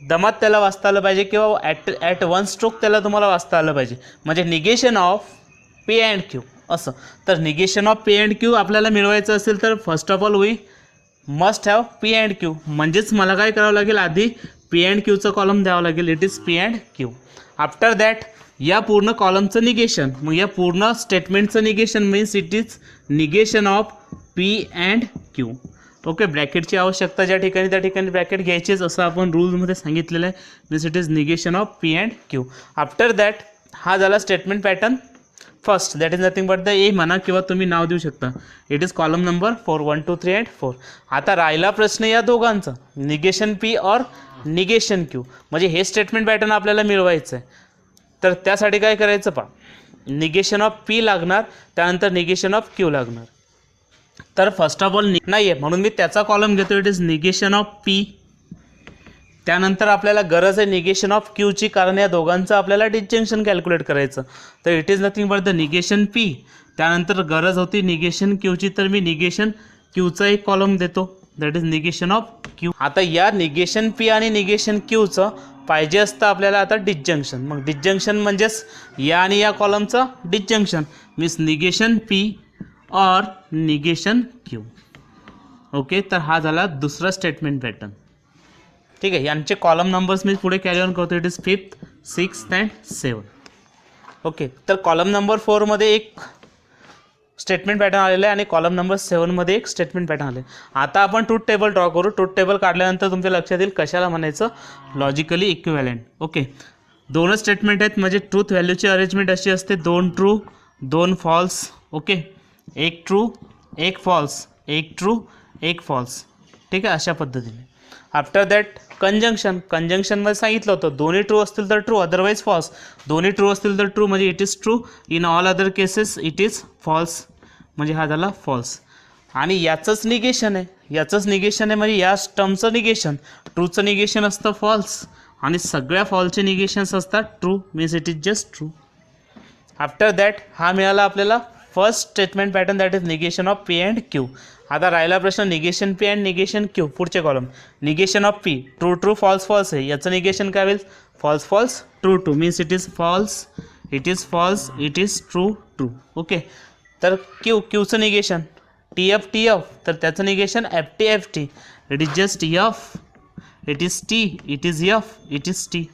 दमात त्याला वाचता आलं पाहिजे किंवा ॲट वन स्ट्रोक त्याला तुम्हाला वाचता आलं पाहिजे, म्हणजे negation of P and Q असं. तर negation of P and Q आपल्याला मिळवायचं असेल तर first of all we must have P and Q, म्हणजेच मला काय करावं लागेल, आधी P अँड Qचं कॉलम द्यावं लागेल. It is P and Q. After that या पूर्ण कॉलमचं निगेशन, मग या पूर्ण स्टेटमेंटचं negation means it is negation of P and Q. Okay, ब्रॅकेटची आवश्यकता ज्या ठिकाणी त्या ठिकाणी ब्रॅकेट घ्यायचीच असं आपण रूल्समध्ये सांगितलेलं आहे. Means it is negation of P and Q. After that हा झाला statement pattern first, that is nothing but the ए म्हणा किंवा तुम्ही नाव देऊ शकता. It is column number 4, 1 2 3 and 4. आता राहिला प्रश्न या दोघांचा, negation P or negation Q, म्हणजे हे स्टेटमेंट पॅटर्न आपल्याला मिळवायचं आहे. तर त्यासाठी काय करायचं पहा, निगेशन ऑफ P लागणार, त्यानंतर निगेशन ऑफ Q लागणार. तर फर्स्ट ऑफ ऑल नाही आहे म्हणून मी त्याचा कॉलम घेतो. It is negation of P. त्यानंतर आपल्याला गरज आहे निगेशन ऑफ Qची, कारण या दोघांचं आपल्याला डिस्जंक्शन कॅल्क्युलेट करायचं. तर it is nothing but the negation P. त्यानंतर गरज होती निगेशन Qची, तर मी निगेशन Qचा एक कॉलम देतो, that is negation of Q. आता या निगेशन P आणि निगेशन Qचं पाहिजे असतं आपल्याला आता डिस्जंक्शन. मग डिस्जंक्शन म्हणजेच या आणि या कॉलमचं disjunction means negation P or negation Q. Okay, तर हा झाला दुसरा स्टेटमेंट पॅटर्न. ठीक आहे, यांचे कॉलम नंबर्स मी पुढे कॅरी ऑन करतो. It is 5th, 6th and 7. Okay, तर कॉलम नंबर 4मध्ये एक स्टेटमेंट पॅटर्न आलेलं आहे आणि कॉलम नंबर 7मध्ये एक स्टेटमेंट पॅटर्न आले. आता आपण ट्रूथ टेबल ड्रॉ करू. ट्रूथ टेबल काढल्यानंतर तुमच्या लक्षात येईल कशाला म्हणायचं लॉजिकली इक्विव्हॅलंट. ओके, दोनच स्टेटमेंट आहेत, म्हणजे ट्रूथ व्हॅल्यूची अरेंजमेंट अशी असते, 2 ट्रू 2 फॉल्स. ओके, एक ट्रू एक फॉल्स, एक ट्रू एक फॉल्स. ठीक आहे, अशा पद्धतीने. आफ्टर दॅट कंजंक्शनमध्ये सांगितलं होतं दोन्ही ट्रू असतील तर ट्रू, अदरवाईज फॉल्स. दोन्ही ट्रू असतील तर ट्रू म्हणजे it is true, in all other cases it is false, म्हणजे हा झाला फॉल्स. आणि याचंच निगेशन आहे, म्हणजे या टर्मचं निगेशन, ट्रूचं निगेशन असतं फॉल्स आणि सगळ्या फॉल्सचे निगेशन्स असतात true, means it is just true. After that हा मिळाला आपल्याला first statement pattern, that is negation of P and Q. आता राहिला प्रश्न negation P and negation Q. पुढचे column negation of P, true true false false आहे, याचं negation काय होईल, false false true true, means it is false, it is false, it is true true. Okay, तर Qचं निगेशन TF TF, तर त्याचं negation FT FT. It is just F, it is T, it is F, it is T.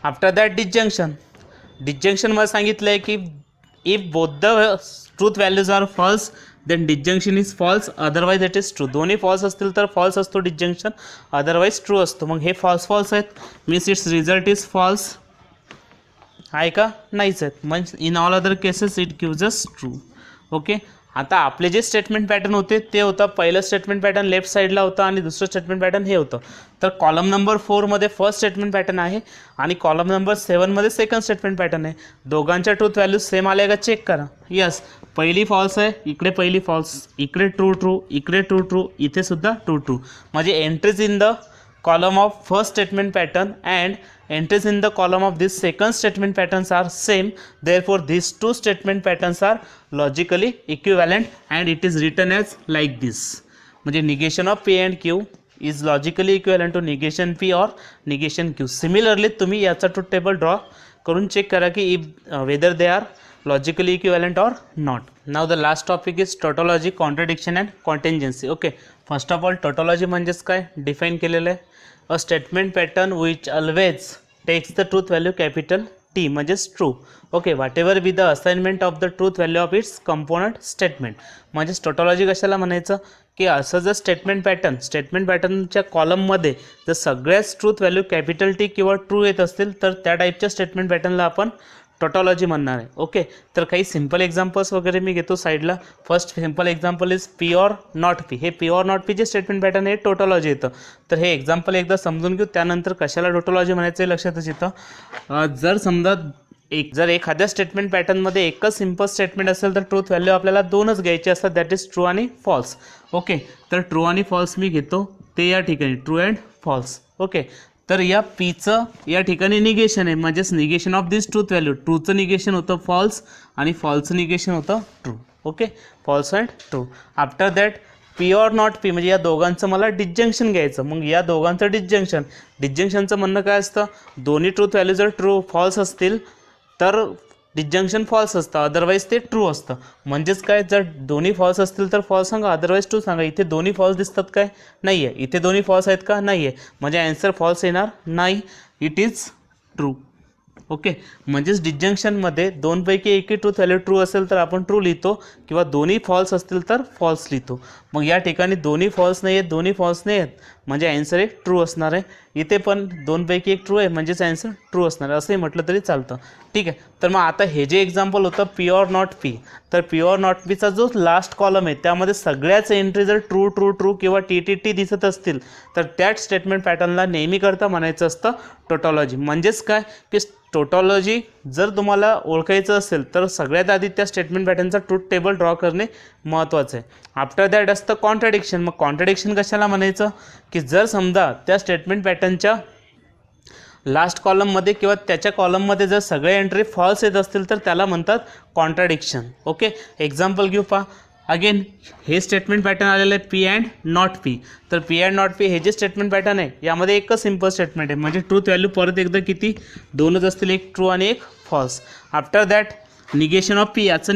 After that डिस्जंक्शनमध्ये सांगितलं आहे की if both the truth values are false then disjunction is false, otherwise it is true. दोन्ही false असतील तर false असतो disjunction, otherwise true असतो. मग हे फॉल्स आहेत, means it's result is false आहे का, नाहीच आहेत. म्हणजे in all other cases it gives us true. Okay, आता आपले जे स्टेटमेंट पॅटर्न होते ते होतं, पहिलं स्टेटमेंट पॅटर्न लेफ्ट साईडला होतं आणि दुसरं स्टेटमेंट पॅटर्न हे होतं. तर कॉलम नंबर 4मध्ये फर्स्ट स्टेटमेंट पॅटर्न आहे आणि कॉलम नंबर 7मध्ये सेकंड स्टेटमेंट पॅटर्न आहे. दोघांच्या ट्रूथ व्हॅल्यूज सेम आले का चेक करा. यस, पहिली फॉल्स आहे, इकडे पहिली फॉल्स, इकडे ट्रू ट्रू, इकडे ट्रू ट्रू, इथे सुद्धा ट्रू ट्रू. म्हणजे entries in the column of first statement pattern and entries in the column of this second statement patterns are same, therefore these two statement patterns are logically equivalent and it is written as like this. म्हणजे negation of P and Q is logically equivalent to negation P or negation Q. Similarly तुम्ही याचा truth table draw करून check करा की whether they are logically equivalent or not. Now the last topic is tautology, contradiction and contingency. Okay, first of all tautology म्हणजेच काय define केलेलं आहे, a statement pattern which always takes the truth value capital T म्हणजेच true. Okay, what ever be the assignment of the truth value of its component statement. म्हणजेच टोटॉलॉजी कशाला म्हणायचं की असं जर स्टेटमेंट पॅटर्नच्या कॉलममध्ये जर सगळ्याच ट्रूथ व्हॅल्यू कॅपिटल टी किंवा ट्रू येत असतील तर त्या टाईपच्या स्टेटमेंट पॅटर्नला आपण टोटॉलॉजी म्हणणार आहे. ओके, तर काही सिम्पल एक्झाम्पल्स वगैरे मी घेतो साईडला. First simple example is P or not P. हे पी ऑर नॉट पी जे स्टेटमेंट पॅटर्न आहे टोटॉलॉजी येतं. तर हे एक्झाम्पल एकदा समजून घेऊ, त्यानंतर कशाला टोटॉलॉजी म्हणायचं आहे लक्षातच येतं. जर समजा जर एखाद्या स्टेटमेंट पॅटर्नमध्ये एकच सिम्पल स्टेटमेंट असेल तर ट्रूथ व्हॅल्यू आपल्याला दोनच घ्यायचे असतात, दॅट इज ट्रू आणि फॉल्स. ओके, तर ट्रू आणि फॉल्स मी घेतो ते या ठिकाणी ट्रू अँड फॉल्स. ओके, तर या पीचं या ठिकाणी निगेशन आहे, म्हणजेच negation of this truth value. ट्रूचं निगेशन होतं फॉल्स आणि फॉल्सचं निगेशन होतं true. Okay, false and true. After that P or not P म्हणजे या दोघांचं मला डिस्जंक्शन घ्यायचं. मग या दोघांचं डिस्जंक्शनचं म्हणणं काय असतं, दोन्ही ट्रूथ व्हॅल्यू जर ट्रू फॉल्स असतील तर डिस्जंक्शन फॉल्स असतं, अदरवाईज ते ट्रू असतं. म्हणजेच काय, जर दोन्ही फॉल्स असतील तर फॉल्स सांगा, अदरवाईज ट्रू सांगा. इथे दोन्ही फॉल्स दिसतात काय, नाही आहे. इथे दोन्ही फॉल्स आहेत का, नाही आहे. म्हणजे ॲन्सर फॉल्स येणार नाही, इट इज ट्रू. ओके, म्हणजेच डिस्जंक्शनमध्ये दोनपैकी एकही ट्रूथ व्हॅल्यू ट्रू असेल तर आपण ट्रू लिहितो किंवा दोन्ही फॉल्स असतील तर फॉल्स लिहितो. मग या ठिकाणी दोन्ही फॉल्स नाही आहेत, दोन्ही फॉल्स नाही आहेत म्हणजे ॲन्सर एक ट्रू असणार आहे. इथे पण दोनपैकी एक ट्रू आहे म्हणजेच ॲन्सर ट्रू असणार आहे, असंही म्हटलं तरी चालतं. ठीक आहे, तर मग आता हे जे एक्झाम्पल होतं पी ऑर नॉट पी, तर पी ऑर नॉट पीचा जो लास्ट कॉलम आहे त्यामध्ये सगळ्याच एंट्री जर ट्रू ट्रू ट्रू किंवा टी टी टी दिसत असतील तर त्याच स्टेटमेंट पॅटर्नला नेहमी करता म्हणायचं असतं टोटॉलॉजी. म्हणजेच काय की टोटॉलॉजी जर तुम्हाला ओळखायचं असेल तर सगळ्यात आधी त्या स्टेटमेंट पॅटर्नचा ट्रूथ टेबल ड्रॉ करणे महत्त्वाचं आहे. आफ्टर दॅट असतं कॉन्ट्रडिक्शन. मग कॉन्ट्रडिक्शन कशाला म्हणायचं की जर समजा त्या स्टेटमेंट पॅटर्नच्या लास्ट कॉलममध्ये किंवा त्याच्या कॉलममध्ये जर सगळे एंट्री फॉल्स येत असतील तर त्याला म्हणतात कॉन्ट्रडिक्शन. ओके, एक्झाम्पल घेऊ पहा. अगेन हे स्टेटमेंट पॅटर्न आलेलं आहे पी अँड नॉट पी. तर पी अँड नॉट पी हे जे स्टेटमेंट पॅटर्न आहे यामध्ये एकच सिम्पल स्टेटमेंट आहे, म्हणजे ट्रूथ व्हॅल्यू परत एकदा किती, दोनच असतील, एक ट्रू आणि एक false. After that negation of P, याचं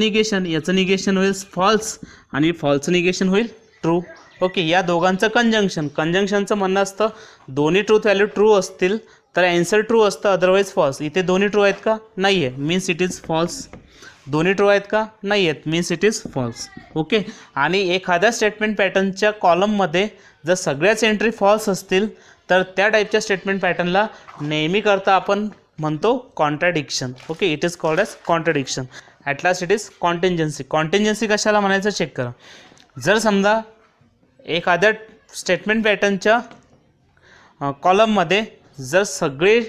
निगेशन होईल फॉल्स आणि फॉल्सचं निगेशन होईल ट्रू. ओके, या दोघांचं कंजंक्शनचं म्हणणं असतं दोन्ही ट्रूथ व्हॅल्यू ट्रू असतील तर ॲन्सर ट्रू असतं, अदरवाईज फॉल्स. इथे दोन्ही ट्रू आहेत का, नाही आहे, मीन्स इट इज फॉल्स. दोन्ही ट्रू आहेत का, नाही आहेत, means it is false. Okay, आणि एखाद्या स्टेटमेंट पॅटर्नच्या कॉलममध्ये जर सगळ्याच एंट्री फॉल्स असतील तर त्या टाईपच्या स्टेटमेंट पॅटर्नला नेहमी करता आपण म्हणतो contradiction. Okay, it is called as contradiction. At last it is contingency. Contingency कशाला म्हणायचं चेक करा. जर समजा एखाद्या स्टेटमेंट पॅटर्नच्या कॉलममध्ये जर सगळे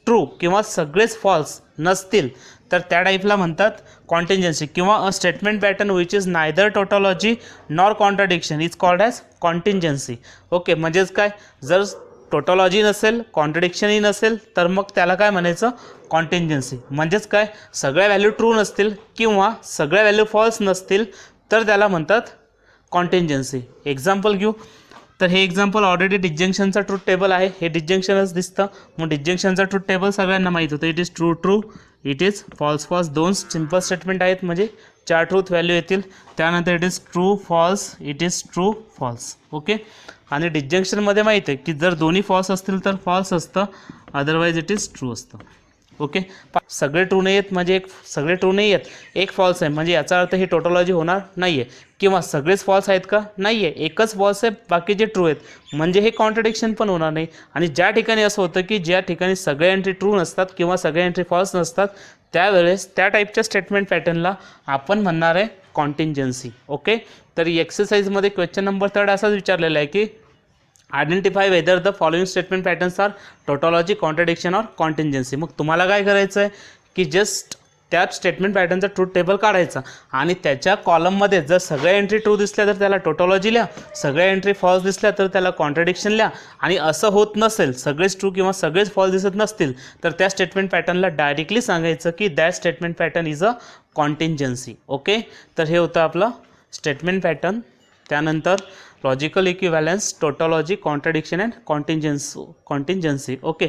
ट्रू किंवा सगळेच फॉल्स नसतील तर त्या टाईपला म्हणतात कॉन्टिंजन्सी. किंवा a statement pattern which is neither tautology nor contradiction is called as contingency. Okay, म्हणजेच काय, जर टोटॉलॉजी नसेल कॉन्ट्रडिक्शनही नसेल तर मग त्याला काय म्हणायचं, कॉन्टिंजन्सी. म्हणजेच काय, सगळ्या व्हॅल्यू ट्रू नसतील किंवा सगळ्या व्हॅल्यू फॉल्स नसतील तर त्याला म्हणतात कॉन्टिंजन्सी. एक्झाम्पल घेऊ. तर हे एक्झाम्पल ऑलरेडी डिस्जंक्शनचा ट्रूथ टेबल आहे, हे डिस्जंक्शनच दिसतं. मग डिस्जंक्शनचा ट्रूथ टेबल सगळ्यांना माहीत होतं. It is true true, it is false false. दोन सिम्पल स्टेटमेंट आहेत म्हणजे 4 ट्रूथ व्हॅल्यू येतील. त्यानंतर it is true false, it is true false. Okay, आणि डिस्जंक्शनमध्ये माहीत आहे की जर दोन्ही फॉल्स असतील तर फॉल्स असतं, अदरवाईज इट इज ट्रू असतं. ओके, सगळे ट्रू नाही आहेत म्हणजे सगळे ट्रू नाही आहेत, एक फॉल्स आहे म्हणजे याचा अर्थ ही टोटोलॉजी होणार नाही आहे. किंवा सगळेच फॉल्स आहेत का, नाही आहे, एकच फॉल्स आहे बाकीचे ट्रू आहेत म्हणजे हे कॉन्ट्रडिक्शन पण होणार नाही. आणि ज्या ठिकाणी असं होतं की ज्या ठिकाणी सगळे एंट्री ट्रू नसतात किंवा सगळे एंट्री फॉल्स नसतात, त्यावेळेस त्या टाईपच्या स्टेटमेंट पॅटर्नला आपण म्हणणार आहे कॉन्टिंजन्सी. ओके, तर एक्सरसाइजमध्ये क्वेश्चन नंबर 3 असाच विचारलेला आहे की identify whether the following statement patterns are tautology, contradiction और कॉन्टिंजन्सी. मग तुम्हाला काय करायचं आहे की जस्ट त्या स्टेटमेंट पॅटर्नचा ट्रूथ टेबल काढायचा आणि त्याच्या कॉलममध्ये जर सगळ्या एंट्री ट्रू दिसल्या तर त्याला टोटोलॉजी लिहा, सगळ्या एंट्री फॉल्स दिसल्या तर त्याला कॉन्ट्रडिक्शन लिहा. आणि असं होत नसेल, सगळेच ट्रू किंवा सगळेच फॉल्स दिसत नसतील, तर त्या स्टेटमेंट पॅटर्नला डायरेक्टली सांगायचं की that statement pattern is a contingency. Okay, तर हे होतं आपलं स्टेटमेंट पॅटर्न. त्यानंतर logical equivalence, tautology, contradiction and contingency. Okay,